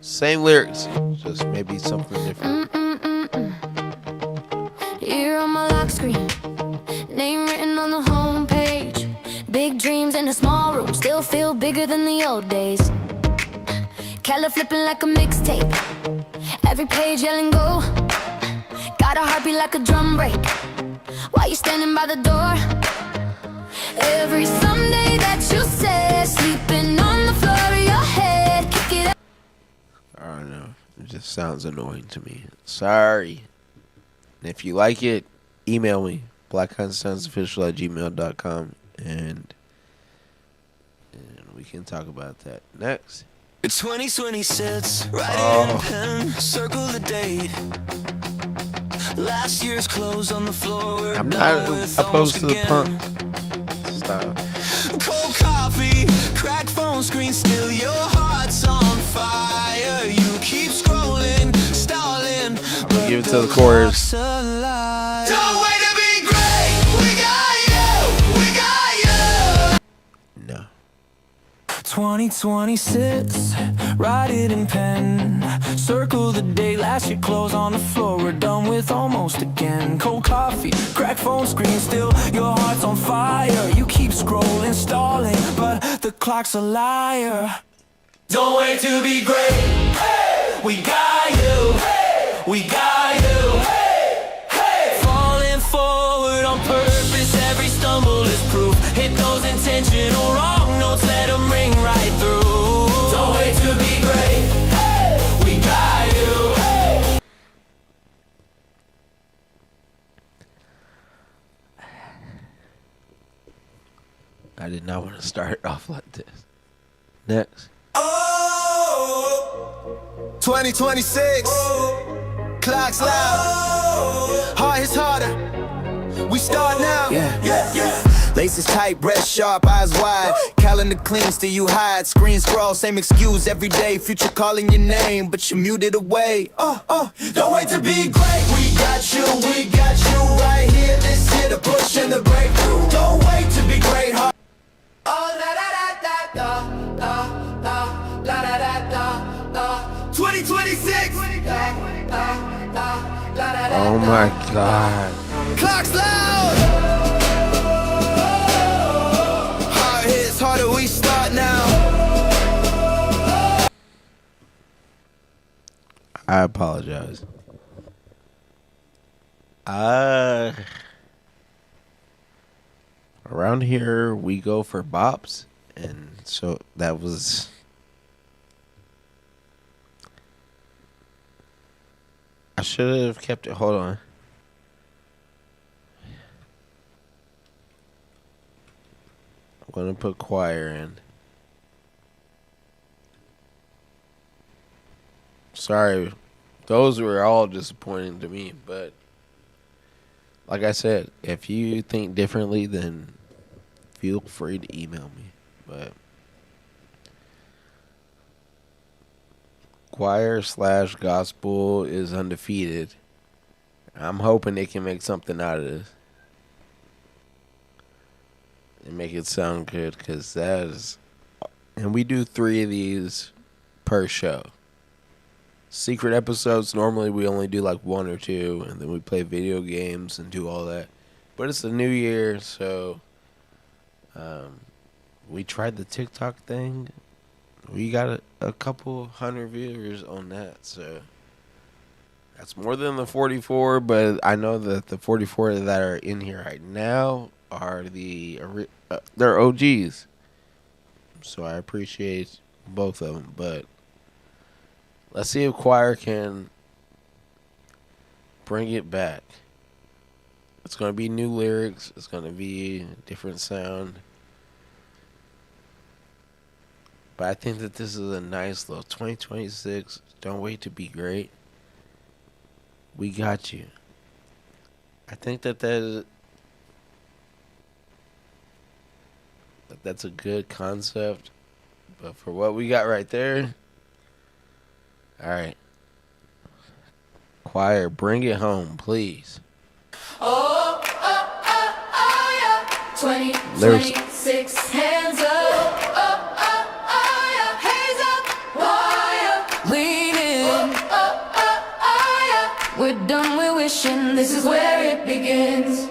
Same lyrics, just maybe something different. Here on my lock screen, name written on the homepage. Big dreams in a small room, still feel bigger than the old days. Color flipping like a mixtape, every page yelling go. Got a heartbeat like a drum break, while you standing by the door. Every Sunday that you said, sleeping on the floor of your head, kick it up. I don't know. It just sounds annoying to me. Sorry. And if you like it, email me. blackhandsoundsofficial@gmail.com and we can talk about that. Next. 2026, write it in pen, circle the date. Last year's clothes on the floor. We're I'm done not with opposed almost to the again. punk style. Cold coffee, cracked phone screen, still your heart's on fire. You keep scrolling, stalling. Give it to the chorus. Don't wait to be great. We got you. We got you. No. 2026, write it in pen. Circle the day, last year clothes on the floor. We're done with almost again. Cold coffee, cracked phone screen, still your heart's on fire. You keep scrolling, stalling, but the clock's a liar. Don't wait to be great. Hey, we got you. Hey, we got you. Hey, hey. Falling forward on purpose, every stumble is proof. Hit those intentional wrong notes, let them ring right through. Don't wait to be great. Hey, we got you. Hey. I did not want to start off like this. Next. 2026, clock's loud, heart is harder. We start now. Yeah. Laces tight, breath sharp, eyes wide. Calendar clean, still you hide. Screen scroll, same excuse every day. Future calling your name, but you muted away. Don't wait to be great. We got you right here. This here the push and the breakthrough. Don't wait to be great. Oh, la da da da da da da da da da. 2026. Oh my God. Clock's loud. Heart hits harder, we start now. I apologize. Around here we go for bops, and so that was. I should have kept it. Hold on. I'm gonna put choir in. Sorry, those were all disappointing to me, but like I said, if you think differently, then feel free to email me. But choir/gospel is undefeated. I'm hoping they can make something out of this and make it sound good, because that is. And we do 3 of these per show. Secret episodes, normally we only do like 1 or 2, and then we play video games and do all that. But it's the new year, so we tried the TikTok thing. We got a couple hundred viewers on that, so that's more than the 44. But I know that the 44 that are in here right now are they're OGs, so I appreciate both of them. But let's see if choir can bring it back. It's going to be new lyrics. It's going to be a different sound. But I think that this is a nice little 2026. Don't wait to be great. We got you. I think that's a good concept. But for what we got right there, All right. Choir, bring it home, please. Oh, oh, oh, oh, yeah. 20, Lyrics. 26, hands up. Oh, oh, oh, yeah. Hands up, oh, yeah. Lean in. Oh, oh, oh, oh, yeah. We're done with wishing, this is where it begins.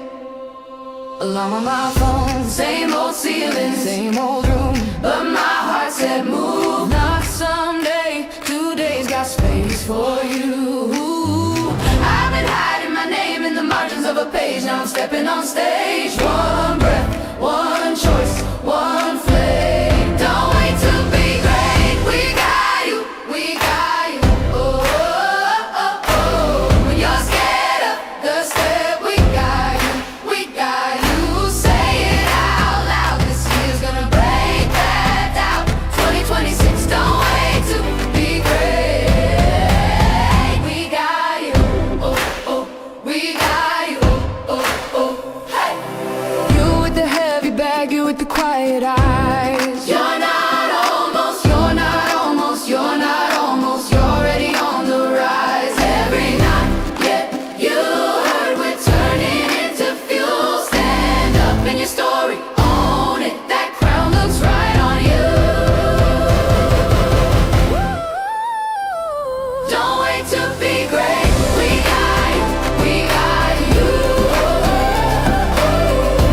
Alarm on my phone, same old ceiling, same old room. But my heart said move. Not someday, today's got space for you. I've been hiding my name in the margins of a page. Now I'm stepping on stage. One breath, one choice, one flame. Don't wait to be great. We got you, we got you. Oh, oh, oh, oh. When you're scared of the step, we got you, we got you. Say it out loud. This year's gonna break that doubt. 2026, don't wait to be great. We got you. We got you, hey. You with the heavy bag, you with the quiet eyes. You're not almost, you're not almost, you're not almost. You're already on the rise. Every night, yeah, you heard we're turning into fuel. Stand up in your story, own it. That crown looks right on you. Don't wait to be great. We got you. We got you.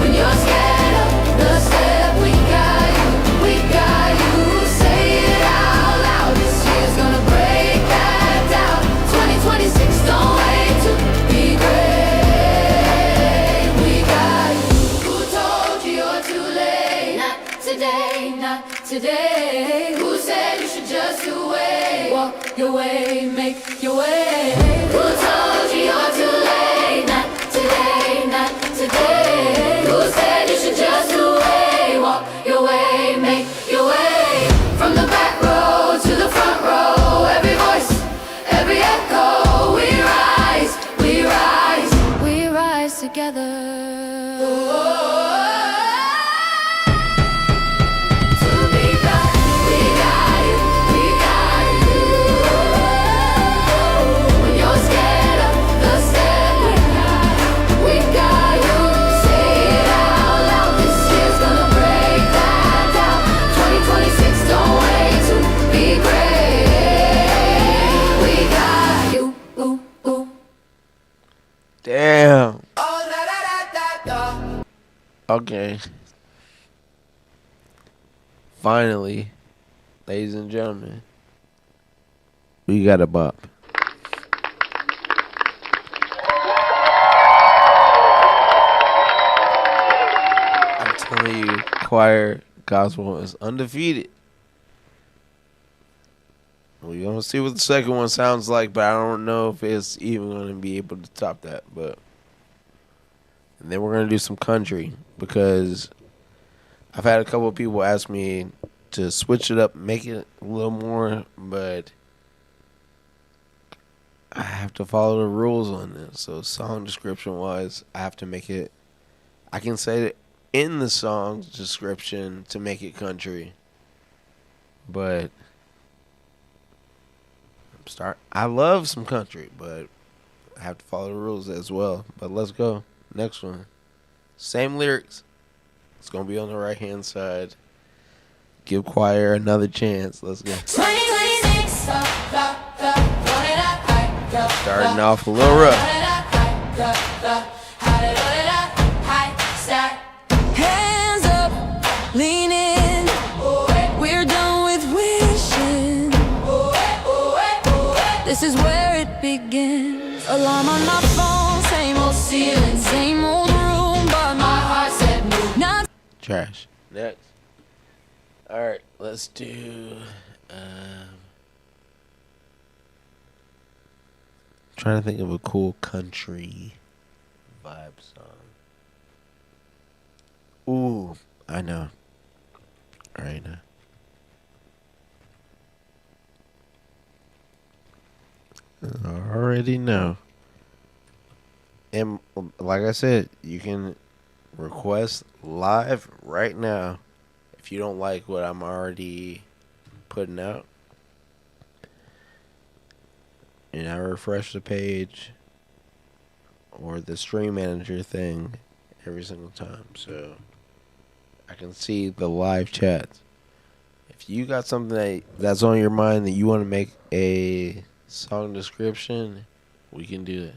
When you're scared of the step, we got you. We got you. Say it out loud. This year's gonna break that down. 2026, don't wait to be great. We got you. Who told you you're too late? Not today, not today. Who said you should just wait? Walk your way, make your way. Who told you you're too late? Not today, not today. Who said you should just wait? Walk your way, make your way. From the back row to the front row, every voice, every echo. We rise, we rise, we rise together. To be back, we got you, we got you. When you're scared of the step, we got you. Say it out loud, this year's gonna break that down. 2026, don't wait to be great. We got you, ooh, ooh. Damn. Oh, da da da da da. Okay. Finally, ladies and gentlemen, we got a bop. I'm telling you, choir gospel is undefeated. We're gonna see what the second one sounds like, but I don't know if it's even gonna be able to top that. But and then we're gonna do some country because I've had a couple of people ask me to switch it up, make it a little more, but I have to follow the rules on this. So song description wise, I have to make it. I can say it in the song description to make it country, but I love some country, but I have to follow the rules as well. But let's go. Next one. Same lyrics. It's going to be on the right-hand side. Give choir another chance. Let's go. 2026, Starting off a little rough. Hands up, lean in. We're done with wishing. This is where it begins. Alarm on my phone, same old ceiling, same old room, but my heart said move. Not Trash. Next. All right, let's do. Trying to think of a cool country vibe song. Ooh, I know. All right now. I already know. And like I said, you can request live right now if you don't like what I'm already putting out. and I refresh the page or the stream manager thing every single time, so I can see the live chats. If you got something that's on your mind that you want to make a song description, we can do it.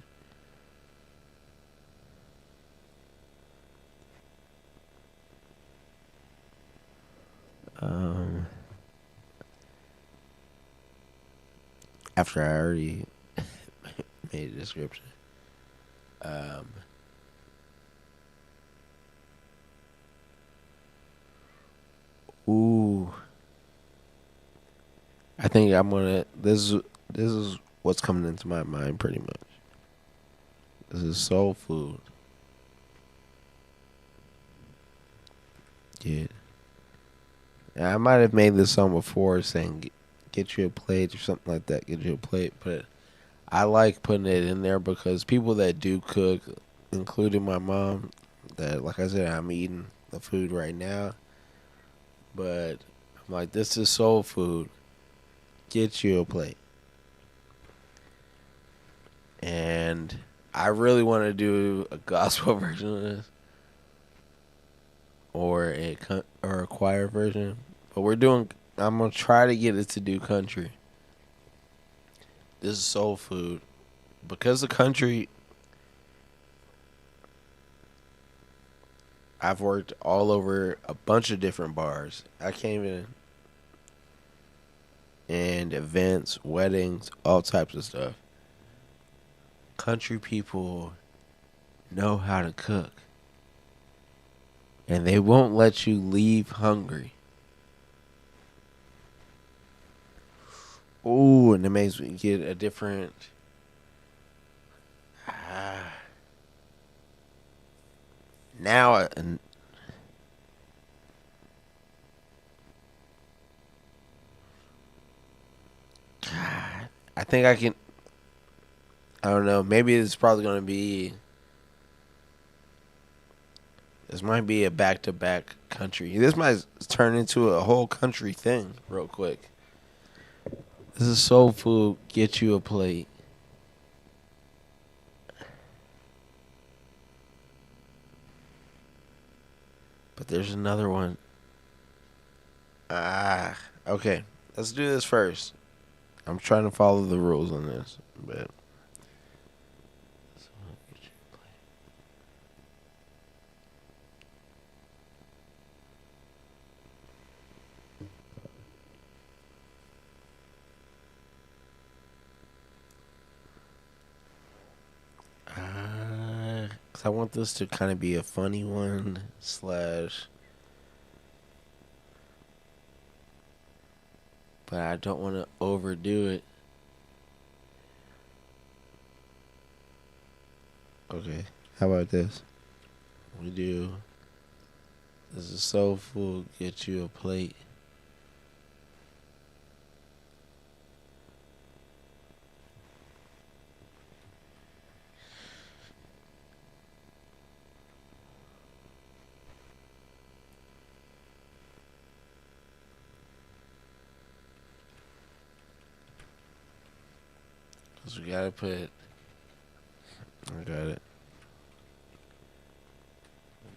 After I already made a description. Ooh. I think I'm gonna. This is what's coming into my mind pretty much. This is soul food. Yeah. I might have made this song before saying get you a plate or something like that. Get you a plate, but I like putting it in there because people that do cook, including my mom, that like I said, I'm eating the food right now. But I'm like, this is soul food. Get you a plate. And I really want to do a gospel version of this, or a choir version. But I'm gonna try to get it to do country. This is soul food, because the country. I've worked all over a bunch of different bars. I can't even. And events, weddings, all types of stuff. Country people know how to cook. And they won't let you leave hungry. Ooh, and it makes me get a different. Now, I think I can. I don't know. Maybe it's probably going to be. This might be a back-to-back country. This might turn into a whole country thing real quick. This is soul food. Get you a plate. But there's another one. Okay. Let's do this first. I'm trying to follow the rules on this, but. I want this to kind of be a funny one / but I don't want to overdo it. Okay, how about this? We do. This is soul food. Get you a plate. Cause we gotta put. I got it.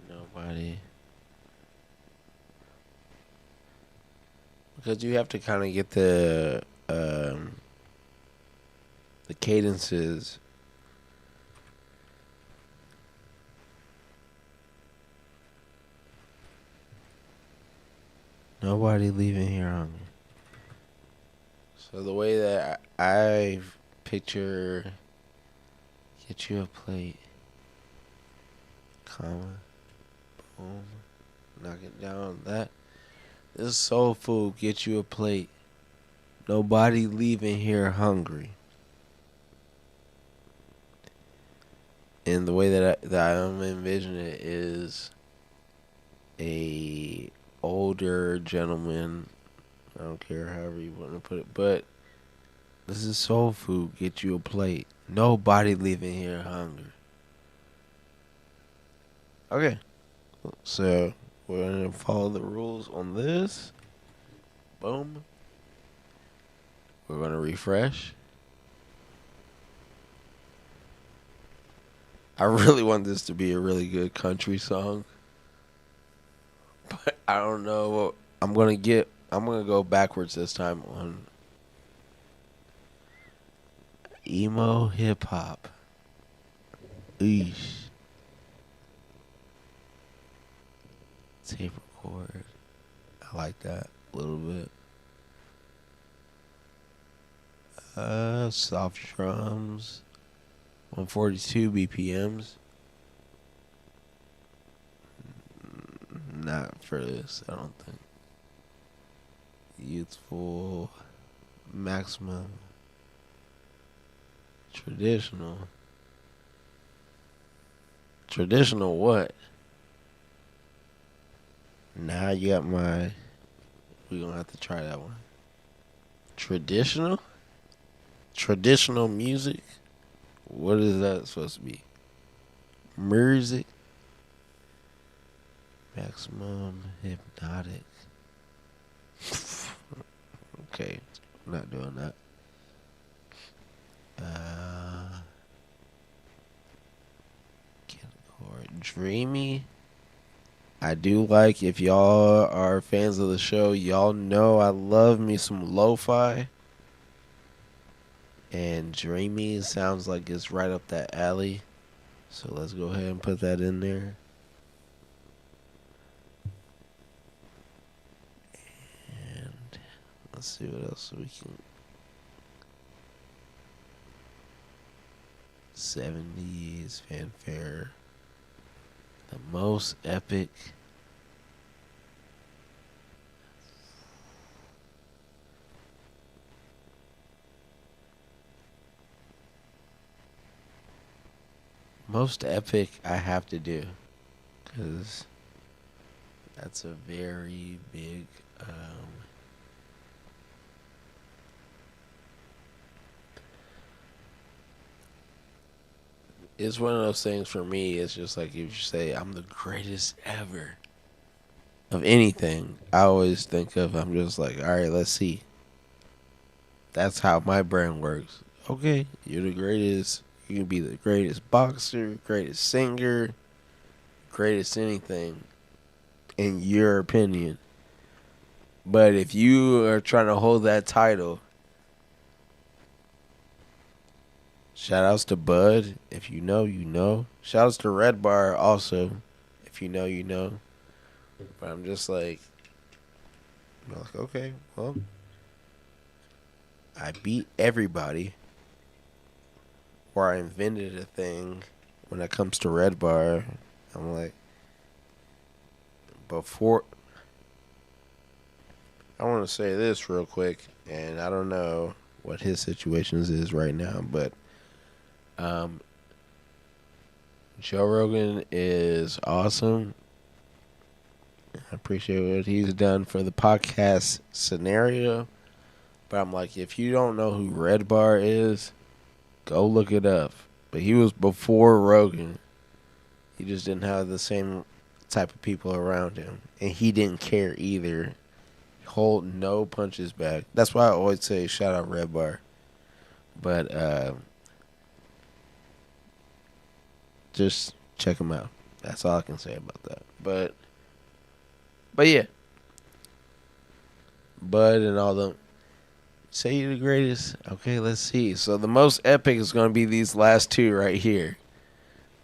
Nobody. Because you have to kind of get the cadences. Nobody leaving here hungry. So the way that I picture, get you a plate, comma, boom, knock it down. That this is soul food. Get you a plate. Nobody leaving here hungry. And the way that I'm envisioning it is a older gentleman. I don't care however you want to put it, but this is soul food. Get you a plate. Nobody leaving here hungry. Okay. So we're going to follow the rules on this. Boom. We're going to refresh. I really want this to be a really good country song. But I don't know what I'm gonna get. I'm gonna go backwards this time on emo hip hop. Eesh. Tape record. I like that a little bit. Soft drums. 142 BPMs. Not for this, I don't think. Youthful. Maximum. Traditional. Traditional what? Now you got my... We're gonna have to try that one. Traditional? Traditional music? What is that supposed to be? Music? Maximum hypnotic. Okay, I'm not doing that. Dreamy. I do like, if y'all are fans of the show, y'all know I love me some lo-fi. And dreamy sounds like it's right up that alley. So let's go ahead and put that in there. And let's see what else we can. 70s fanfare. The most epic. Most epic I have to do, because that's a very big it's one of those things for me. It's just like if you say I'm the greatest ever of anything, I always think of, I'm just like, all right, let's see. That's how my brain works. Okay, you're the greatest. You can be the greatest boxer, greatest singer, greatest anything, in your opinion. But if you are trying to hold that title, shout outs to Bud. If you know, you know. Shout outs to Red Bar also. If you know, you know. But I'm just like, okay, well, I beat everybody. Or I invented a thing when it comes to Red Bar. I'm like, before, I want to say this real quick, and I don't know what his situations is right now, but Joe Rogan is awesome. I appreciate what he's done for the podcast scenario, but I'm like, if you don't know who Red Bar is, go look it up. But he was before Rogan. He just didn't have the same type of people around him. And he didn't care either. Hold no punches back. That's why I always say shout out Red Bar. But just check him out. That's all I can say about that. But yeah. Bud and all them. Say you're the greatest. Okay, let's see. So the most epic is going to be these last two right here.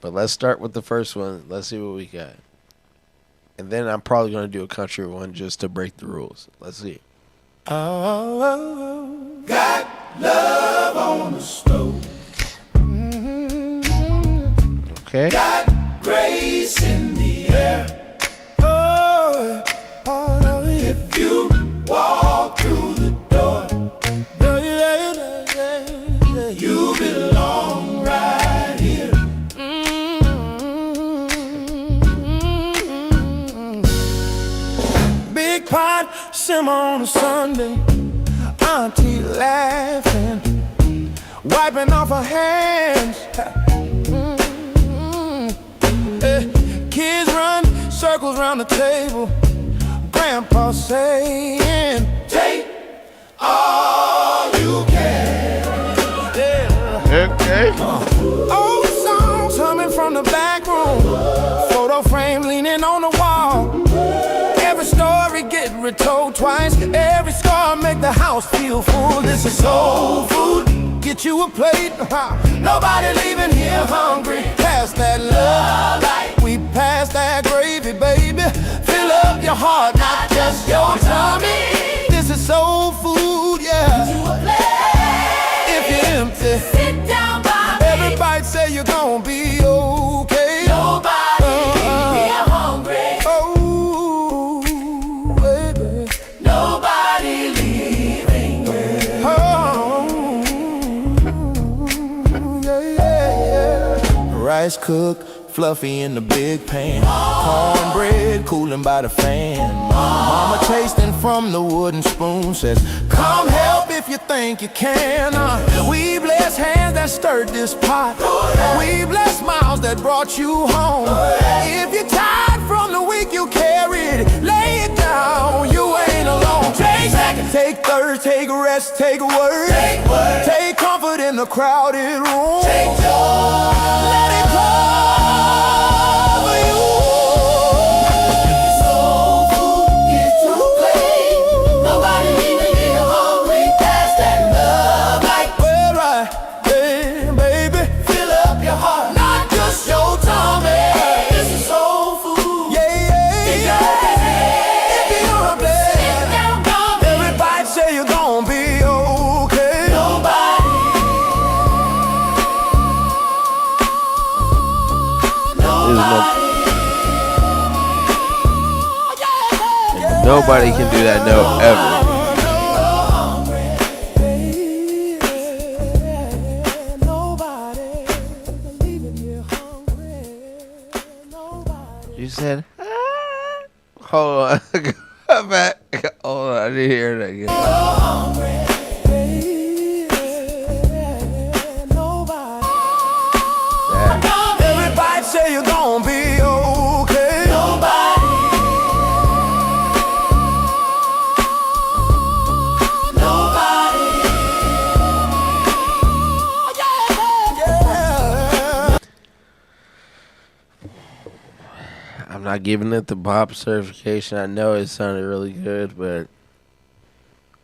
But let's start with the first one. Let's see what we got. And then I'm probably going to do a country one just to break the rules. Let's see. Oh, got love on the stove. Okay. Got grace in the air. Oh, if you walk through the door, you belong right here. Big pot, simmer on a Sunday. Auntie laughing, wiping off her hands. Kids run circles round the table. Grandpa saying, take all you can. Okay. Old songs humming from story get retold twice. Every scar make the house feel full. This is soul food. Get you a plate. Nobody leaving here hungry. Pass that love light. We pass that gravy, baby. Fill up your heart, not just your tummy. This is soul food, yeah. If you're empty, sit down by me. Everybody say you're gonna be okay. Nobody here hungry. Oh, baby. Nobody leaving me. Oh, yeah. Rice cooked, fluffy in the big pan. Cornbread cooling by the fan. Mama tasting from the wooden spoon says, come help if you think you can. We bless hands that stirred this pot. We bless mouths that brought you home. If you're tired from the week you carried, lay it down, you ain't alone. Take thirst, take rest, take word. Take comfort in the crowded room. Take joy. Let it cover you. Nobody can do that note ever. You said, hold on, come back. Hold on, I didn't hear that again. Everybody say you're gonna be okay. Nobody. I'm not giving it the bop certification. I know it sounded really good, but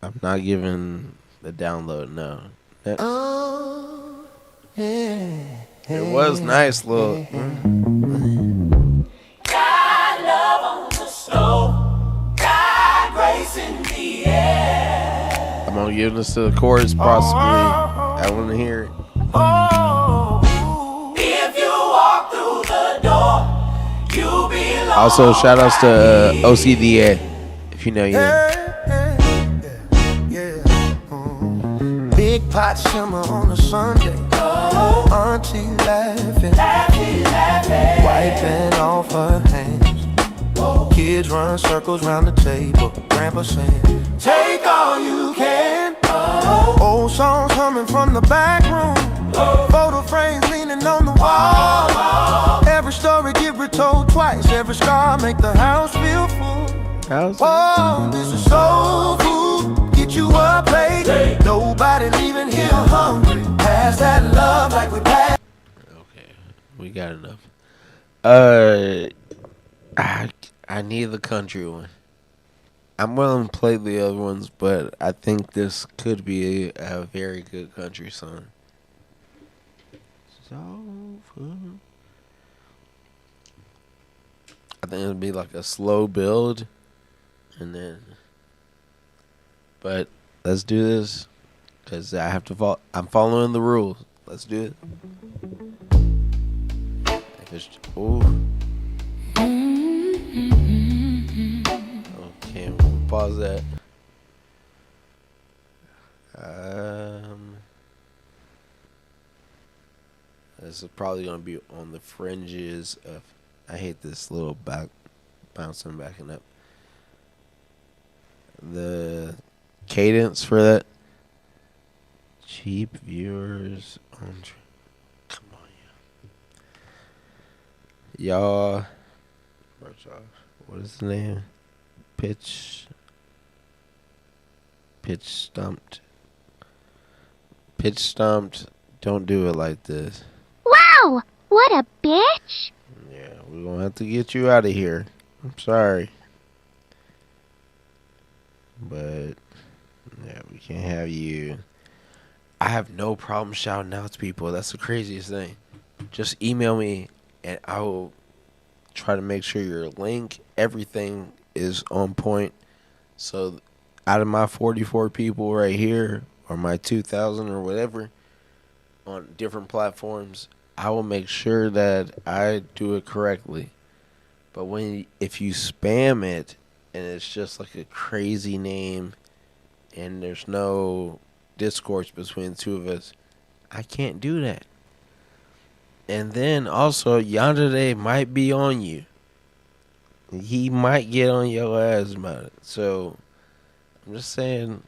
I'm not giving the download. No. Oh, yeah. It was nice, little. God love on the snow, God grace in the air. I'm gonna give this to the chorus, possibly. I want to hear it. Oh, if you walk through the door, you belong. Also, shout outs to OCDA, if you know you know. Big pot shimmer on a Sunday. Auntie laughing, wiping off her hands. Kids run circles round the table. Grandpa saying, take all you can. Old songs humming from the back room. Photo frames leaning on the wall. Every story get retold twice. Every scar make the house feel full. Whoa, this is soul food. Get you a plate. Nobody leaving here hungry. Pass that love like we pass. Okay, we got enough. I need the country one. I'm willing to play the other ones, but I think this could be a very good country song. I think it'll be like a slow build, and then. But let's do this, cause I have to follow. I'm following the rules. Let's do it. Ooh. Okay, we'll pause that. This is probably gonna be on the fringes of. I hate this little bouncing back and up. The cadence for that. Cheap viewers on. Come on, y'all. What is the name? Pitch stumped. Don't do it like this. Wow, what a bitch. Yeah, we're gonna have to get you out of here. I'm sorry. But yeah, we can't have you. I have no problem shouting out to people. That's the craziest thing. Just email me and I will try to make sure your link, everything is on point. So out of my 44 people right here, or my 2,000 or whatever, on different platforms, I will make sure that I do it correctly. But if you spam it and it's just like a crazy name and there's no discourse between the two of us, I can't do that. And then also, Yandere might be on you. He might get on your ass about it. So I'm just saying,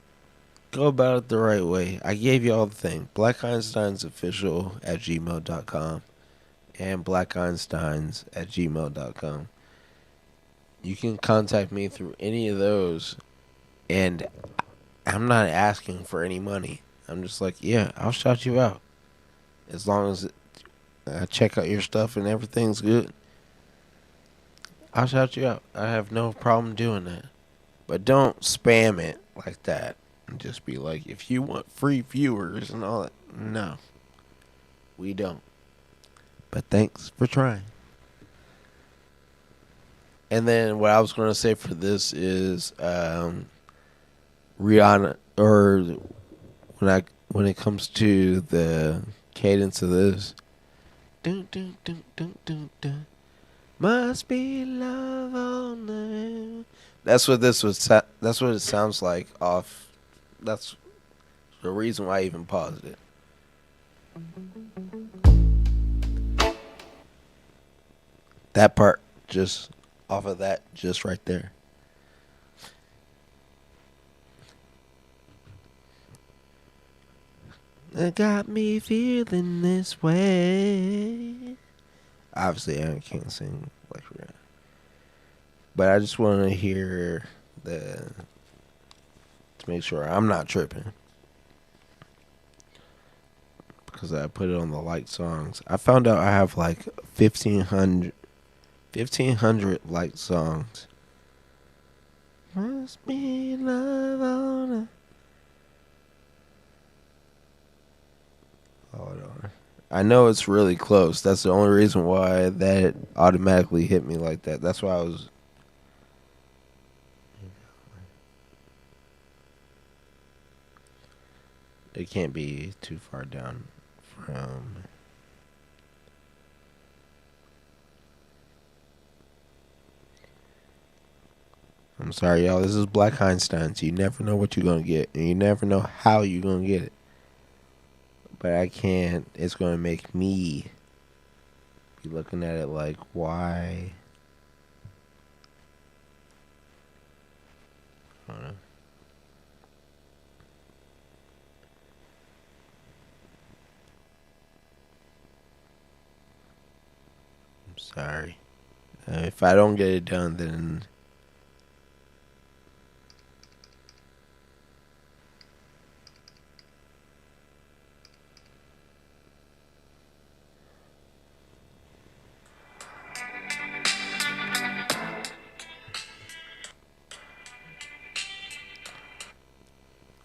go about it the right way. I gave you all the thing. BlackEinsteinsOfficial@gmail.com and BlackEinsteins@gmail.com. You can contact me through any of those, and I'm not asking for any money. I'm just like, yeah, I'll shout you out. As long as I check out your stuff and everything's good, I'll shout you out. I have no problem doing that. But don't spam it like that. And just be like, if you want free viewers and all that. No, we don't. But thanks for trying. And then what I was going to say for this is Rihanna, or when it comes to the cadence of this, dun, dun, dun, dun, dun, dun. Must be love on the. That's what this was. That's what it sounds like off. That's the reason why I even paused it. That part, just off of that, just right there. It got me feeling this way. Obviously, I can't sing like that, but I just want to hear to make sure I'm not tripping, because I put it on the liked songs. I found out I have like 1,500 liked songs. Must be love on a. Hold on. I know it's really close. That's the only reason why that automatically hit me like that. That's why I was. It can't be too far down from. I'm sorry, y'all. This is Black Einsteins. You never know what you're going to get, and you never know how you're going to get it. But I can't. It's going to make me be looking at it like, why? I don't know. I'm sorry. If I don't get it done, then.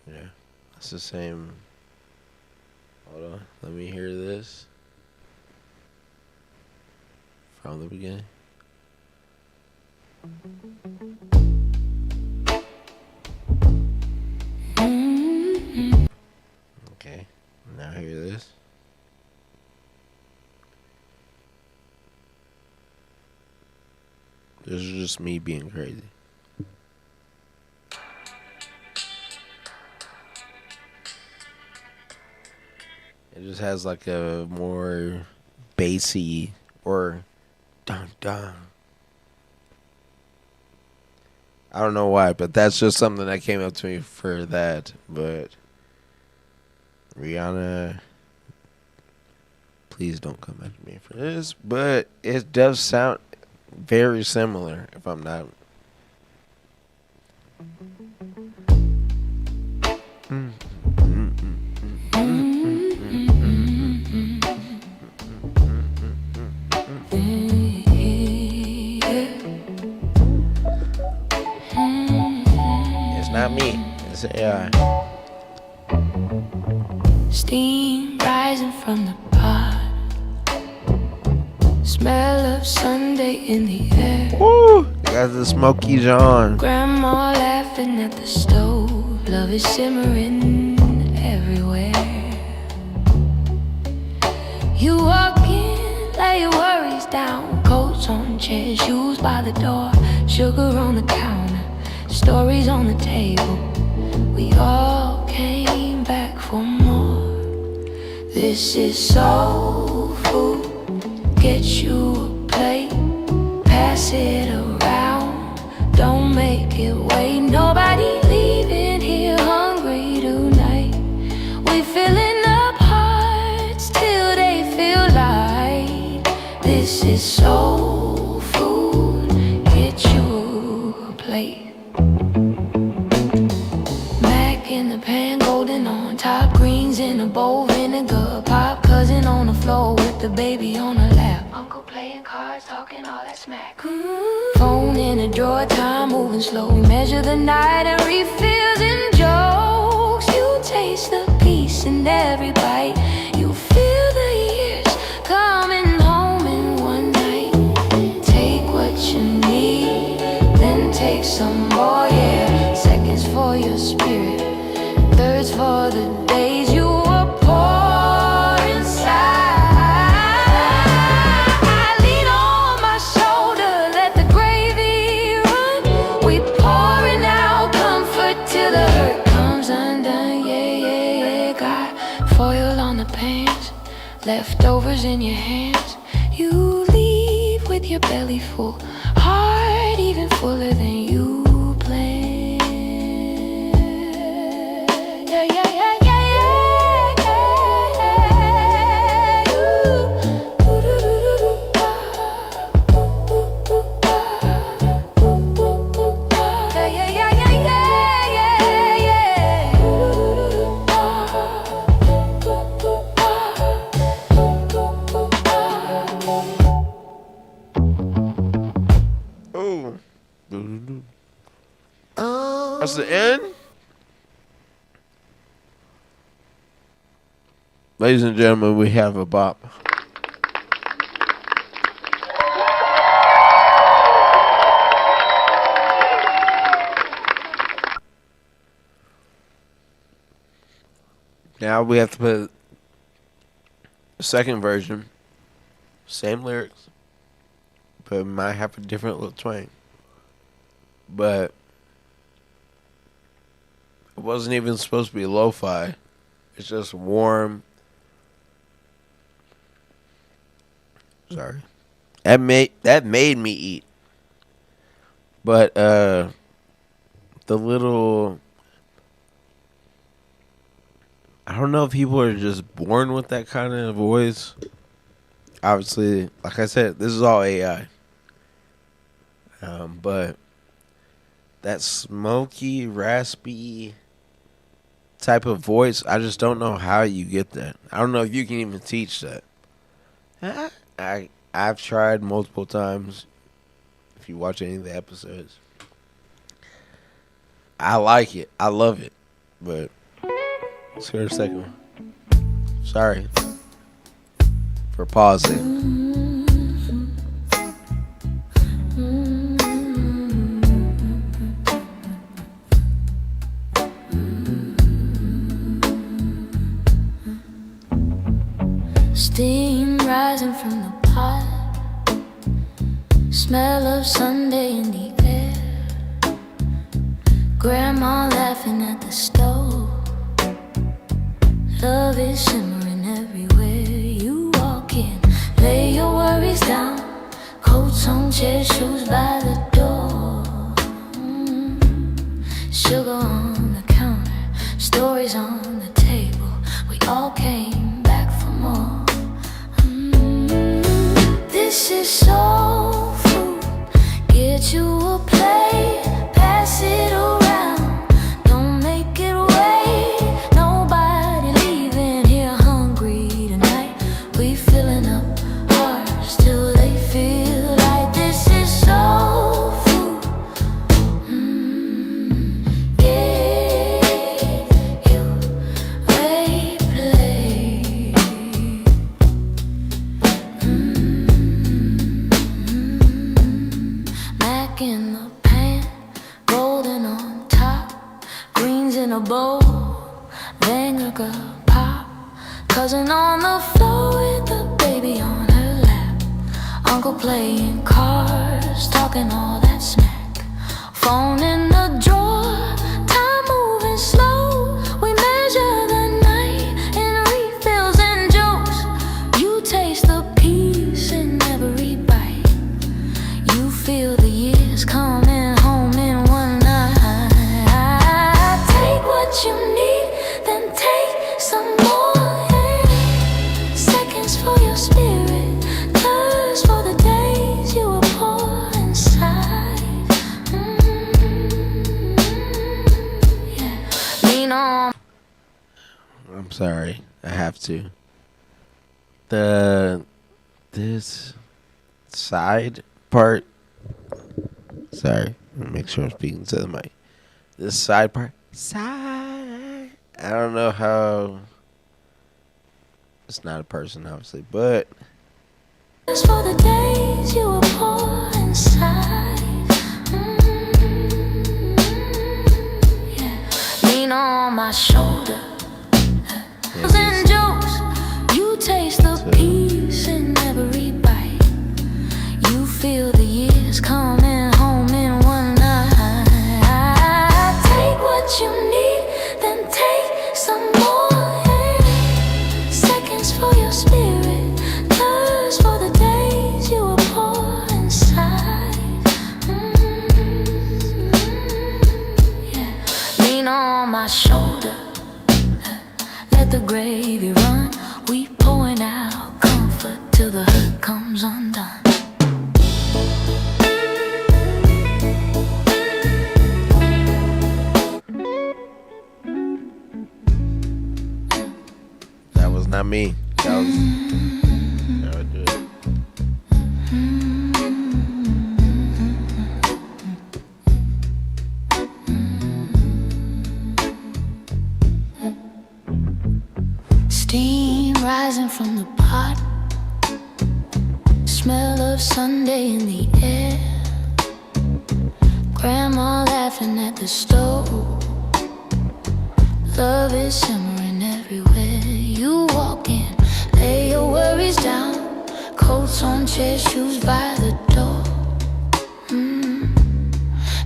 Yeah, it's the same. Hold on, let me hear this from the beginning. Okay, now hear this. This is just me being crazy. It just has like a more bassy or dun dun. I don't know why, but that's just something that came up to me for that. But Rihanna, please don't come after me for this. But it does sound very similar, if I'm not. It's not me. It's AI. Steam rising from the pot. Smell of Sunday in the air. Woo! Got the Smokey John. Grandma laughing at the stove. Love is simmering everywhere. You walk in, lay your worries down. Coats on chairs, shoes by the door. Sugar on the counter, stories on the table. We all came back for more. This is soul food. Get you a plate, pass it around. Don't make it wait. Nobody leaving here hungry tonight. We filling up hearts till they feel light. This is soul food. Get you a plate. Mac in the pan, golden on top, greens in a bowl, vinegar pop, cousin on the floor with the baby on her lap. Uncle playing cards, talking all that smack. Phone in a drawer, time moving slow. We measure the night and refills and jokes. You taste the peace in every bite. You feel the years coming home in one night. Take what you need, then take some more, yeah. Seconds for your spirit, thirds for the days you were poor inside. I lean on my shoulder, let the gravy run. We pouring out comfort till the hurt comes undone. Yeah, yeah, yeah. Got foil on the pants, leftovers in your hands. You leave with your belly full, heart even fuller than you planned. Yeah, yeah, yeah, yeah, yeah, yeah. Ooh, ooh, yeah, yeah, yeah, Oh. That's the end? Ladies and gentlemen, we have a bop. Now we have to put a second version, same lyrics, but it might have a different little twang. But it wasn't even supposed to be lo-fi. It's just warm. Sorry. That made me eat. But the little, I don't know if people are just born with that kind of voice. Obviously, like I said, this is all AI. But that smoky, raspy type of voice, I just don't know how you get that. I don't know if you can even teach that. I've tried multiple times. If you watch any of the episodes, I like it. I love it. But let's hear a second one. Sorry for pausing. Steam rising from the pot. Smell of Sunday in the air. Grandma laughing at the stove. Love is shimmering everywhere. You walk in, lay your worries down. Coats on chairs, shoes by the door. Sugar on the counter, stories on the table. We all came back for more. This is soul food. Get you a plate, pass it around. Don't make it wait. Nobody leaving here hungry tonight. We filling up hearts till they feel like this is soul food. Yeah. in a bowl, vinegar pop. Cousin on the floor with the baby on her lap. Uncle playing cards, talking all that smack. Phone in the drawer, time moving slow. We measure the night in refills and jokes. You taste the peace in every bite. You feel the years coming home in one night. Take what you need, then take some more. Seconds for your spirit, curse for the days you were poor inside. Yeah. Lean on. I'm sorry. I have to. This side part. Sorry. Let me make sure I'm speaking to the mic. This side part. Side. I don't know how. It's not a person, obviously, but. Curse for the days you were poor inside. Yeah. Lean on my shoulder. And jokes, you taste the peace in every bite. You feel the years coming home in one night. Take what you need, then take some more. Seconds for your spirit, curse for the days you were poor inside. Yeah. Lean on my shoulder. Let the gravy run. We pouring out comfort till the hurt comes undone. That was not me. That was. I would do it. Steam rising from the pot. Smell of Sunday in the air. Grandma laughing at the stove. Love is simmering everywhere. You walk in, lay your worries down. Coats on chairs, shoes by the door.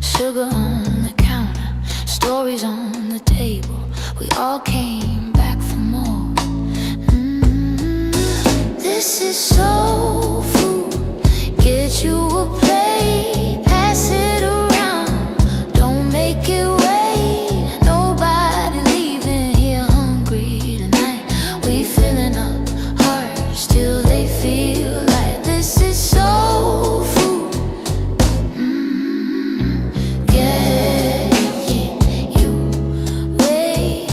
Sugar on the counter, stories on the table. We all came back for more. This is soul food. Get you a plate, pass it around. Don't make it wait. Nobody leaving here hungry tonight. We filling up hearts till they feel like this is soul food. Get you wait.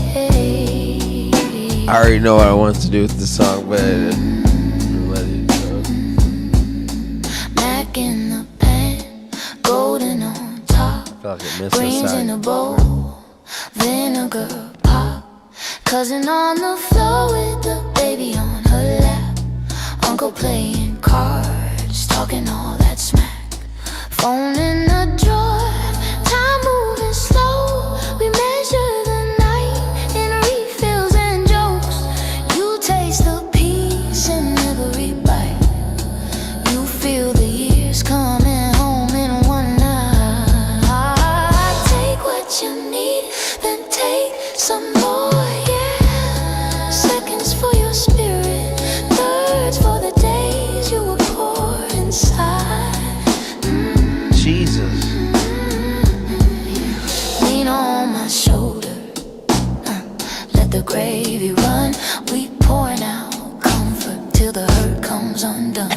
I already know what I want to do with this song, but. Mac in the pan, golden on top. I feel like I missed Greens this in a side. bowl, vinegar pop. Cousin on the floor with the baby on her lap. Uncle playing cards, talking all that smack. Phone in the drawer, time moving slow. We measure the night in refills and jokes. You taste the peace in every bite. You feel the years coming home in one night. Take what you need, then take some more. Yeah. Seconds for your spirit, thirds for the days you were poor inside. Jesus. Lean on my shoulder. Let the gravy run. We pouring out comfort till the hurt comes undone.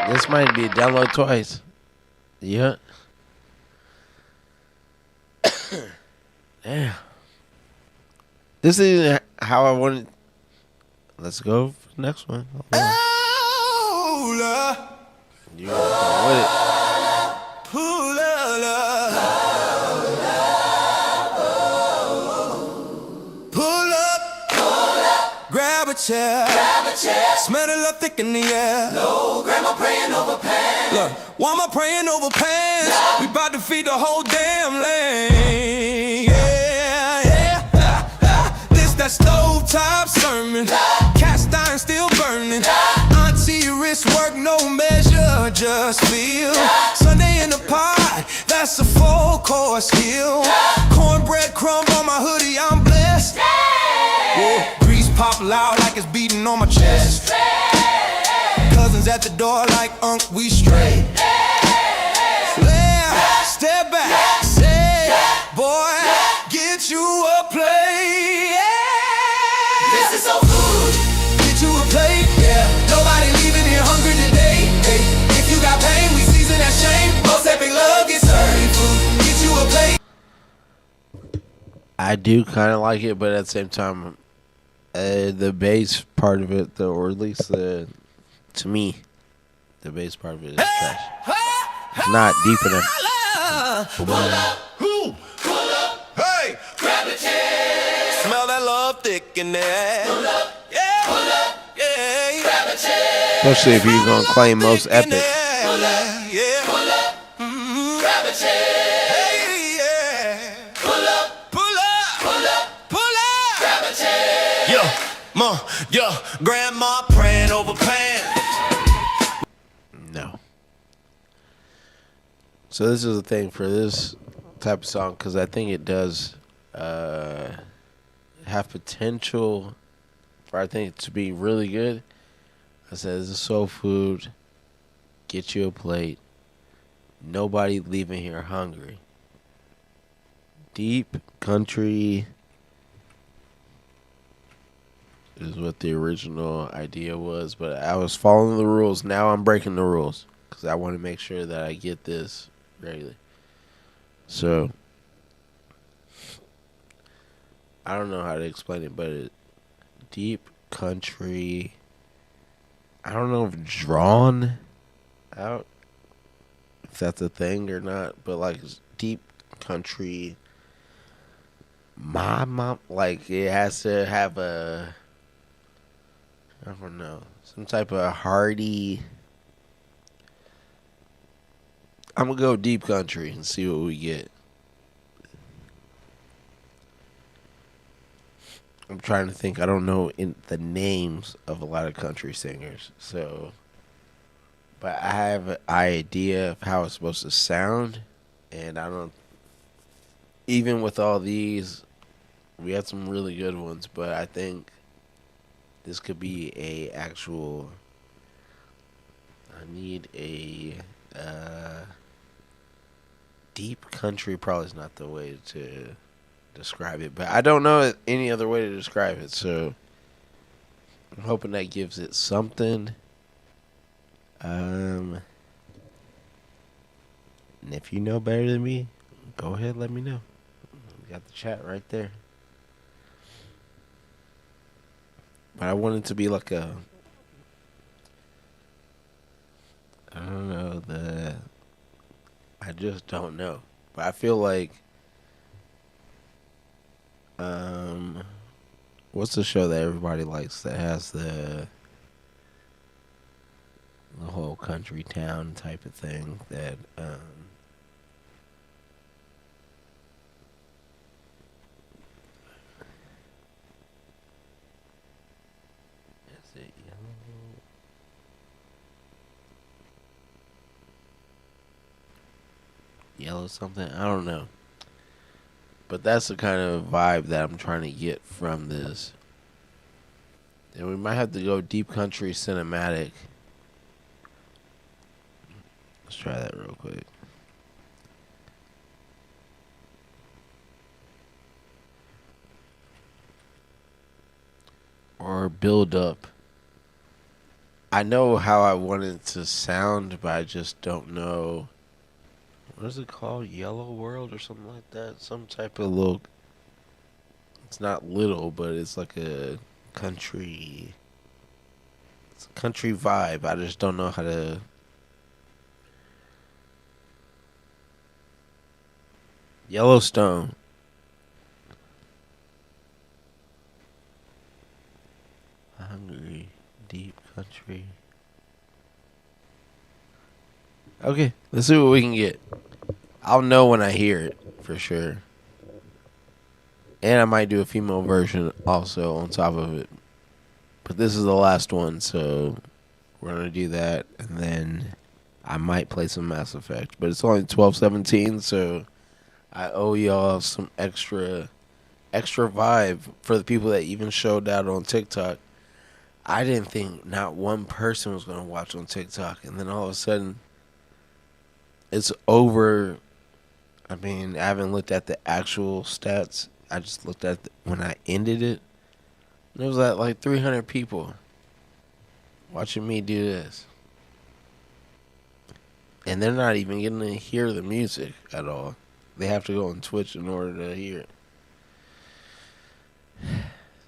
This might be download twice. Yeah. Damn. This is how I wanted. Let's go for the next one. You with it. grab a chair. Grab a chair. Smell the love thick in the air. No, grandma praying over pants. Look, why am I praying over pants? No. We about to feed the whole damn land. Yeah, yeah. This that stovetop sermon. Cast iron still burning. Auntie wrist work, no measure, just feel. Sunday in the pot, that's a full course meal. Cornbread crumb on my hoodie, I'm blessed. Yeah. Grease pop loud like it's beating on my chest. Cousins at the door like we straight. Yeah. Step back, say, boy, get you a plate. Yeah. This is so food. Get you a plate. Yeah. Nobody leaving here hungry today. Hey. If you got pain, we season that shame. Most epic love gets served food. Get you a plate. I do kind of like it, but at the same time, the bass part of it, or at least to me, the bass part of it is trash. It's not deep enough. Pull up, hey, grab a chair. Smell that love thick in there. Pull up, yeah, pull up, yeah, grab a chair. Especially if you're gonna claim most epic. Pull up, yeah, pull up, grab a chair. Hey, yeah, pull up, pull up, pull up, pull up, grab a chair. Yo, grandma praying over pants. No. So this is the thing for this type of song, because I think it does have potential for, I think, to be really good. I said, this is soul food. Get you a plate. Nobody leaving here hungry. Deep country is what the original idea was, but I was following the rules. Now I'm breaking the rules because I want to make sure that I get this regularly. So I don't know how to explain it, but deep country. I don't know if drawn out, if that's a thing or not, but like deep country. My mom, like it has to have a, I don't know, some type of hearty. I'm gonna go deep country and see what we get. I'm trying to think. I don't know in the names of a lot of country singers, so, but I have an idea of how it's supposed to sound, and I don't. Even with all these, we had some really good ones, but I think this could be a actual. I need a deep country. Probably is not the way to describe it, but I don't know any other way to describe it, so I'm hoping that gives it something. And if you know better than me, go ahead, let me know. We got the chat right there. But I want it to be like a, I don't know, I just don't know. But I feel like, what's the show that everybody likes that has the whole country town type of thing that, is it Yellow something? I don't know. But that's the kind of vibe that I'm trying to get from this. And we might have to go deep country cinematic. Let's try that real quick. Or build up. I know how I want it to sound, but I just don't know. What is it called? Yellow World or something like that? Some type of little. It's not little, but it's like a country. It's a country vibe. I just don't know how to. Yellowstone. Okay, let's see what we can get. I'll know when I hear it for sure. And I might do a female version also on top of it. But this is the last one, so we're going to do that. And then I might play some Mass Effect. But it's only 12:17, so I owe y'all some extra vibe for the people that even showed out on TikTok. I didn't think not one person was going to watch on TikTok. And then all of a sudden, it's over. I mean, I haven't looked at the actual stats. I just looked at when I ended it. There was like 300 people watching me do this. And they're not even getting to hear the music at all. They have to go on Twitch in order to hear it.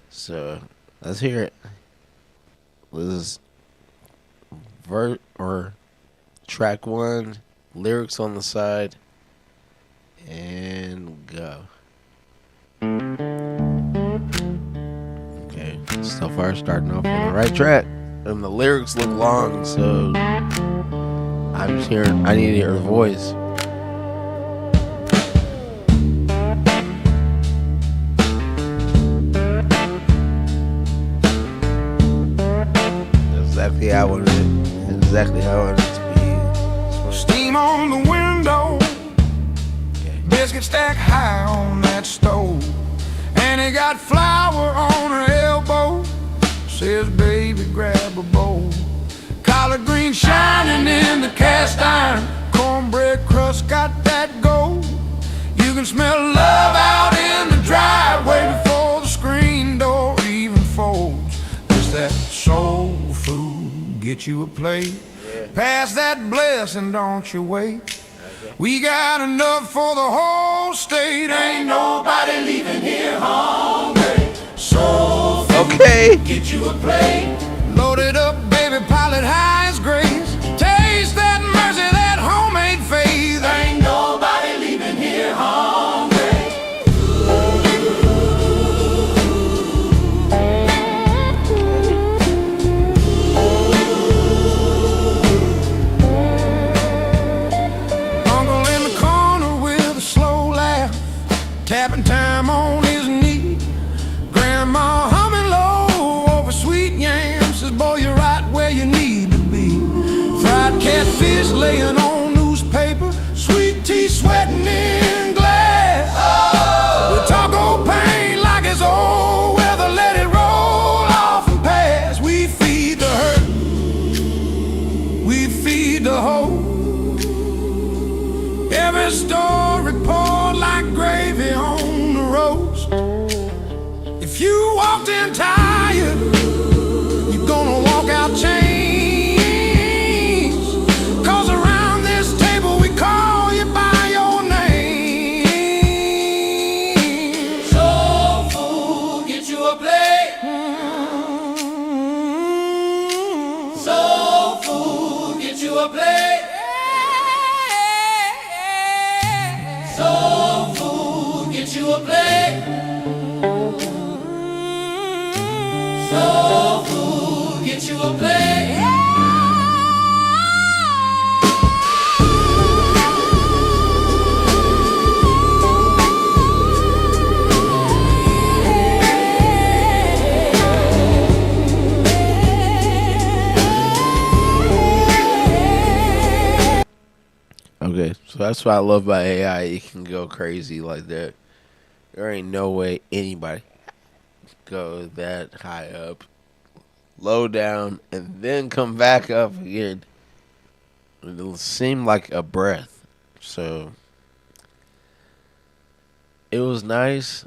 So, let's hear it. This is track 1, lyrics on the side, and go. Okay, so far starting off on the right track. And the lyrics look long, so I need to hear her voice. Exactly how I wanted it. Exactly how I wanted it to be. Steam on the window. Biscuit stack high on that stove. And he got flour on her elbow. Says, baby, grab a bowl. Collard green shining in the cast iron. Cornbread crust got that gold. You can smell love out in the driveway before the screen door even folds. It's that soul food, get you a plate. Pass that blessing, don't you wait. We got enough for the whole state. Ain't nobody leaving here hungry. Soul food, okay, get you a plate. Load it up, baby, pile it high as grace. Taste that mercy, that homemade faith. Ain't nobody leaving here hungry. Uncle in the corner with a slow laugh, tapping time on his knee. Grandma humming low over sweet yams, says, boy, you're right where you need to be. Fried catfish laying on newspaper, sweet tea sweating in glass. We talk old pain like it's old weather, let it roll off and pass. We feed the hurt, we feed the hope. Every story poured like gravy on the roast. If you walked in tired, you're gonna walk out changed. 'Cause around this table we call you by your name. Soul food, get you a plate. Soul food, get you a plate. Soul food, get you a plate. Soul food, get you a plate. Okay, so that's what I love about AI. It can go crazy like that. There ain't no way anybody go that high up, low down, and then come back up again. It'll seem like a breath. So it was nice.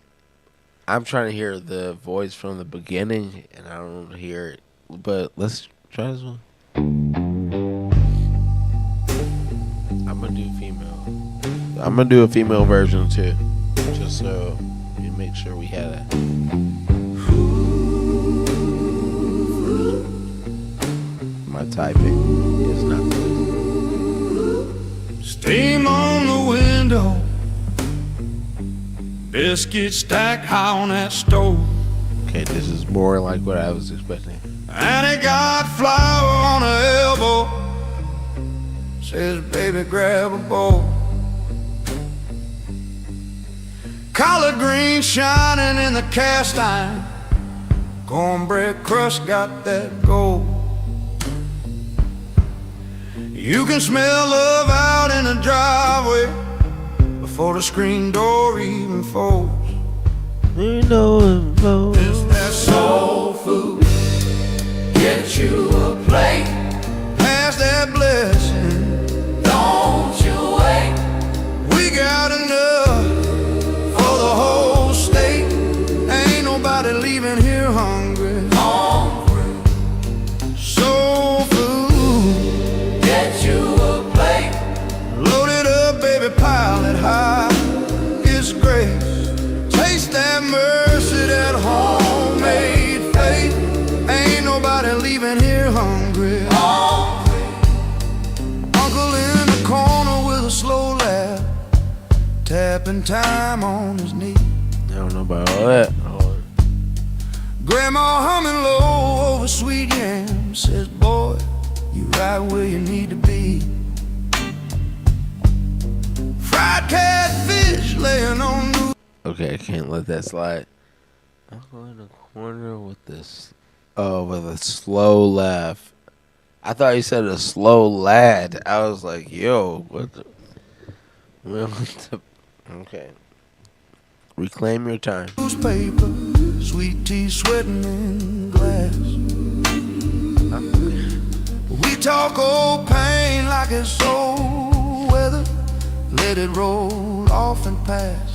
I'm trying to hear the voice from the beginning, and I don't hear it. But let's try this one. I'm gonna do female. I'm gonna do a female version too, just so we make sure we had it. My typing is not good. Steam on the window, biscuit stack high on that stove. Okay, this is more like what I was expecting. And it got flour on her elbow. says, baby, grab a bowl. Collard green shining in the cast iron, cornbread crust got that gold. You can smell love out in the driveway before the screen door even folds. It's that soul food. Get you a plate. Pass that blessing. Don't you wait. We got enough for the whole state. Ain't nobody leaving here hungry. Soul food. Get you a plate. Load it up, baby, pile it high. It's grace. Taste that mercy, that homemade faith. Ain't nobody leaving here hungry. Uncle in the corner with a slow laugh, tapping time on his knee. I don't know about all that. Grandma humming low over sweet yam, says, boy, you right where you need to be. Fried catfish laying on new. Okay, I can't let that slide. I'll go in the corner with this. Oh, with a slow laugh. I thought you said a slow lad. I was like, yo, what the? Okay. Reclaim your time. Newspaper, sweet tea sweating in glass. We talk old pain like it's old weather. Let it roll off and pass.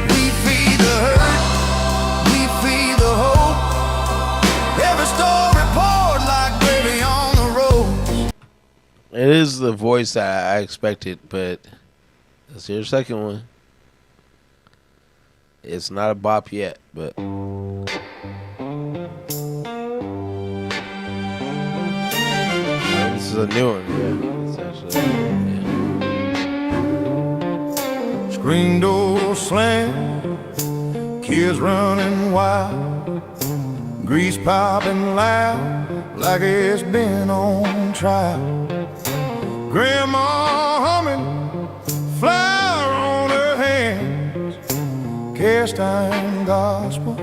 We feed the hurt, we feed the hope. Every story poured like gravy on the road. It is the voice that I expected, but let's hear the second one. It's not a bop yet, but this is a new one. Yeah, it's actually, yeah. Screen door slam, kids running wild, grease popping loud like it's been on trial. Grandma humming, flower on her hands, cast iron gospel,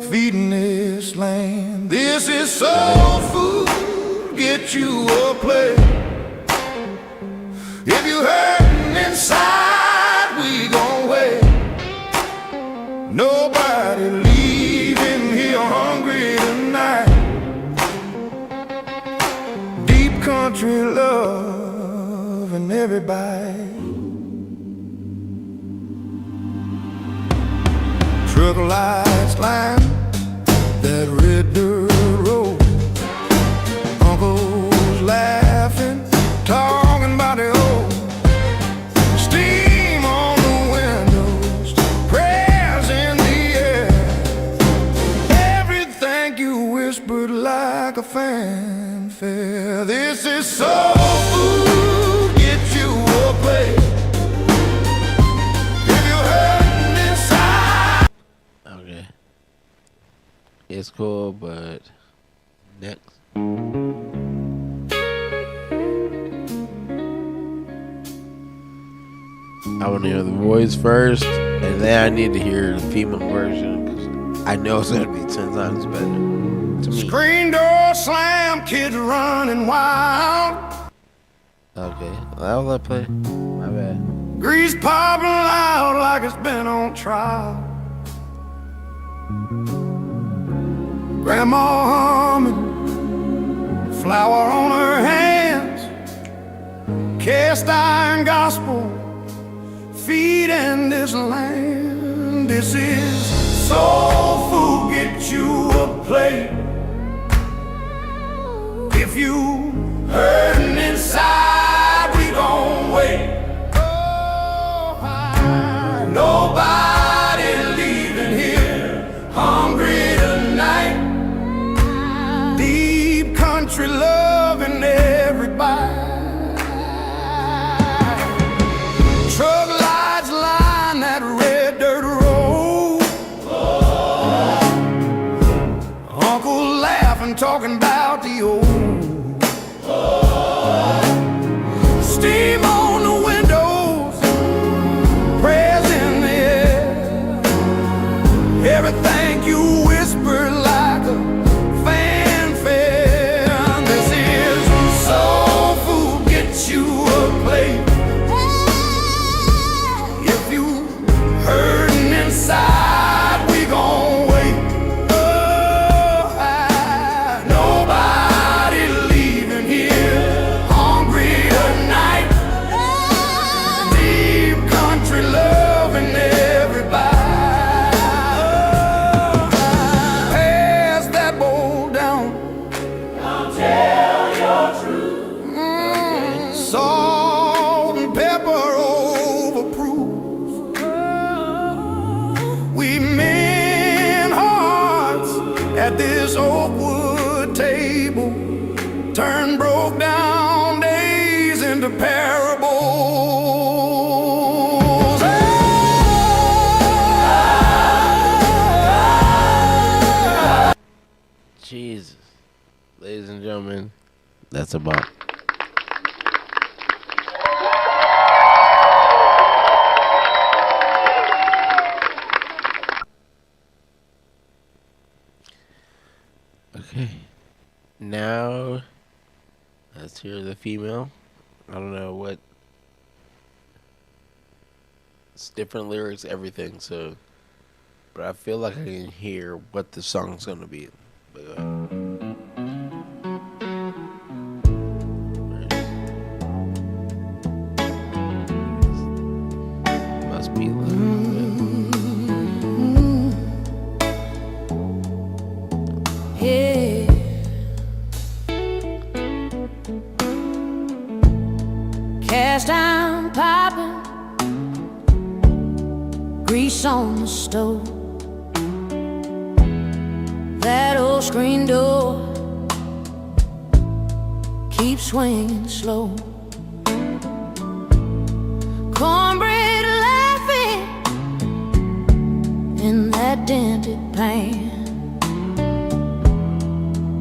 feeding this land. This is soul food, get you a plate. If you hurting inside, we gon' wait. Nobody leaving here hungry tonight. Deep country love and everybody. Truck lights line that red dirt road. Uncle's laughing, talking about the old. Steam on the windows, prayers in the air. Everything you whispered like a fanfare. This is soul food, get you a plate. If you're hurting inside. Okay. It's cool, but next. I want to hear the voice first, and then I need to hear the female version because I know it's gonna be 10 times better to me. Screen door slam, kids running wild. Okay, I'll let play. My bad. Grease popping loud like it's been on trial. Grandma humming, flower on her hands, cast iron gospel, feeding this land. This is soul food, get you a plate. If you hurting inside, we gon' wait. Nobody leaving here hungry tonight. Deep country loving everybody. Truck lights line that red dirt road. Uncle laughing, talking about the old. That's a bop. Okay. Now, let's hear the female. I don't know what. It's different lyrics, everything, so. But I feel like I can hear what the song's gonna be. But, must be like. Yeah. Cast iron popping, grease on the stove. That old screen door keeps swinging slow. Cornbread laughing in that dented pan.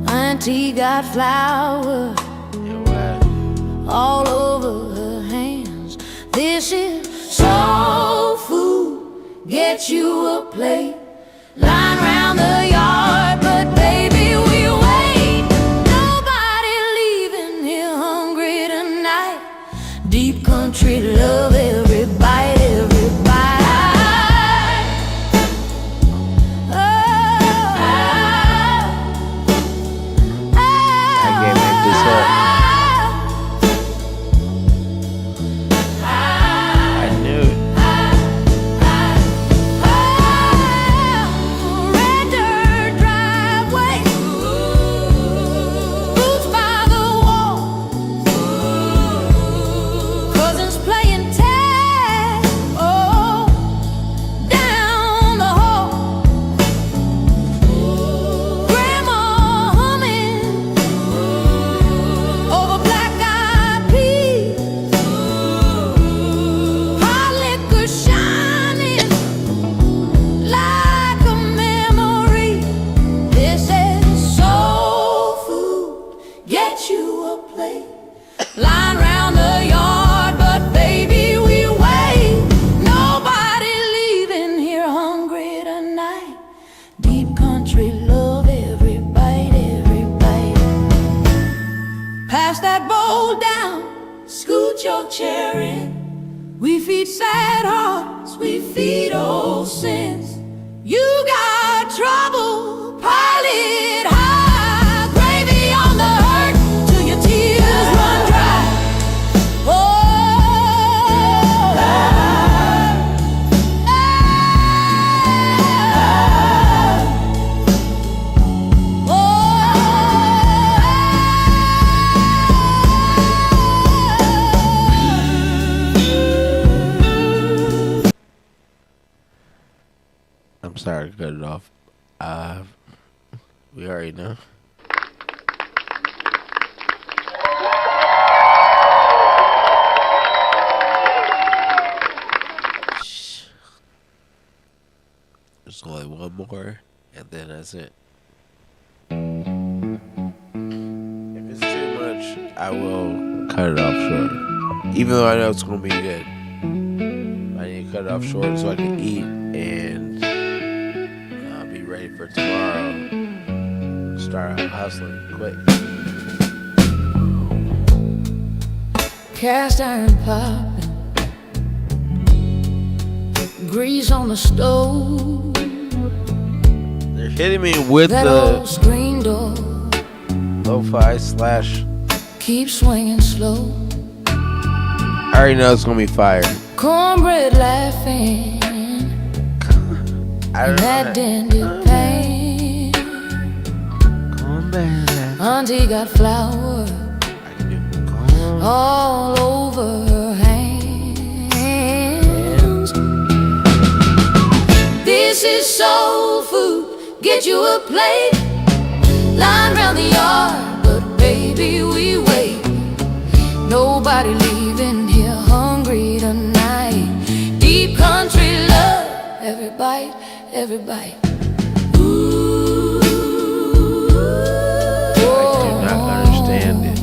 Auntie got flour all over her hands. This is soul food. Get you a plate, line round the yard, but baby we wait. Nobody leaving here hungry tonight. Deep country love, every bite, every bite. I can't make this up. I knew it. Red dirt driveway, boots by the wall, cousins playing tag, oh, down the hall, grandma humming over black-eyed peas, hot liquor shining like a memory. This is soul food. Get you a plate, line round the yard, but baby we wait. Nobody leaving here hungry tonight. Deep country love, every bite, every bite. Pass that bowl down, scoot your chair in. We feed sad hearts, we feed old sins. You got trouble, pile it high. Gravy on the hurt till your tears run dry. Oh, I'm sorry to cut it off. We already know. There's only one more, and then that's it. If it's too much, I will cut it off short. Even though I know it's going to be good. I need to cut it off short so I can eat and be ready for tomorrow. Start hustling quick. cast iron popping, grease on the stove. They're hitting me with that the old screen door lo-fi slash. keep swinging slow. I already know it's gonna be fire. Cornbread laughing I in don't that know. dented pain. Cornbread laughing. Auntie got flour all over her hands. This is soul food. Get you a plate, line round the yard, but baby we wait. Nobody leaving here hungry tonight. Deep country love, every bite, every bite. Ooh, I do not understand it.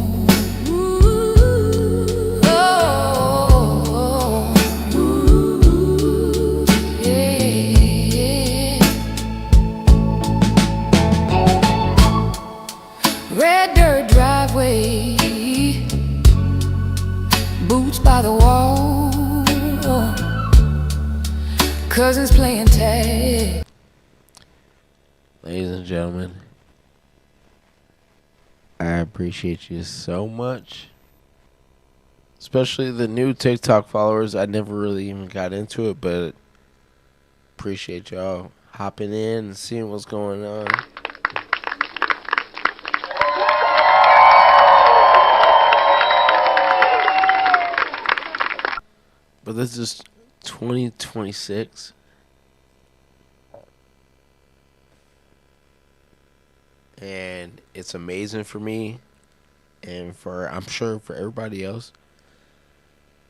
home. Cousins playing tag. Ladies and gentlemen, I appreciate you so much. Especially the new TikTok followers. I never really even got into it, but appreciate y'all hopping in and seeing what's going on. But this is 2026. And it's amazing for me and I'm sure for everybody else.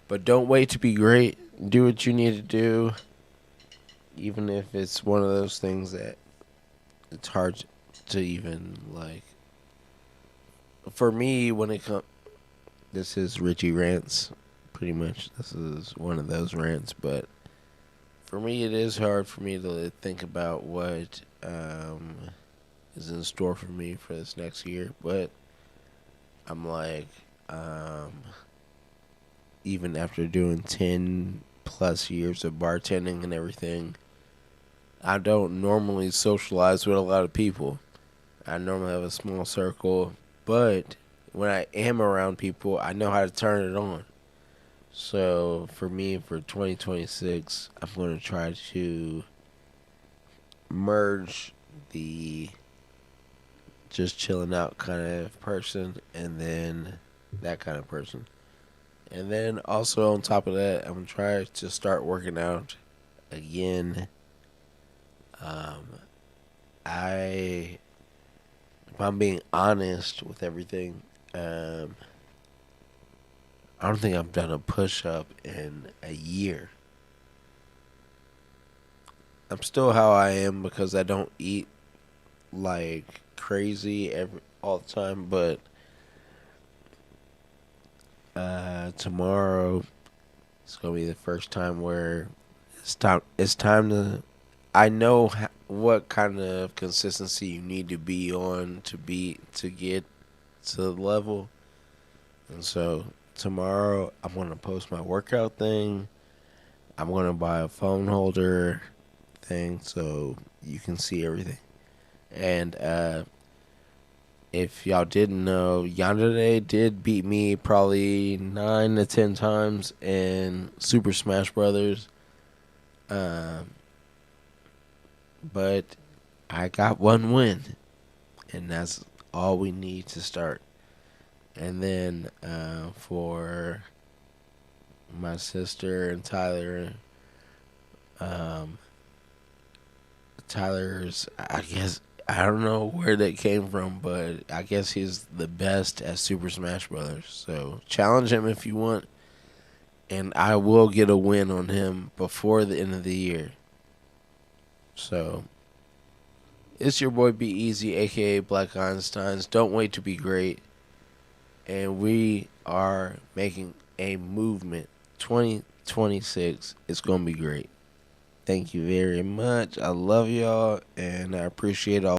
But don't wait to be great. Do what you need to do. Even if it's one of those things that it's hard to even like. For me, when it comes, this is Richie Rants. Pretty much, this is one of those rants. But for me, it is hard for me to think about what is in store for me for this next year. But I'm like, even after doing 10 plus years of bartending and everything, I don't normally socialize with a lot of people. I normally have a small circle, but when I am around people, I know how to turn it on. So for me, for 2026, I'm going to try to merge the just chilling out kind of person and then that kind of person. And then also on top of that, I'm going to try to start working out again. If I'm being honest with everything, I don't think I've done a push-up in a year. I'm still how I am because I don't eat like crazy all the time, but tomorrow it's gonna be the first time where it's time to. I know what kind of consistency you need to be on to get to the level, and so tomorrow I'm gonna post my workout thing. I'm gonna buy a phone holder thing so you can see everything. And if y'all didn't know, Yandere did beat me probably 9 to 10 times in Super Smash Brothers. But I got one win, and that's all we need to start. And then for my sister and Tyler, Tyler's, I guess, I don't know where that came from, but I guess he's the best at Super Smash Brothers. So challenge him if you want, and I will get a win on him before the end of the year. So it's your boy Be Easy, aka Black Einsteins. Don't wait to be great. And we are making a movement. 2026 is going to be great. Thank you very much. I love y'all, and I appreciate all.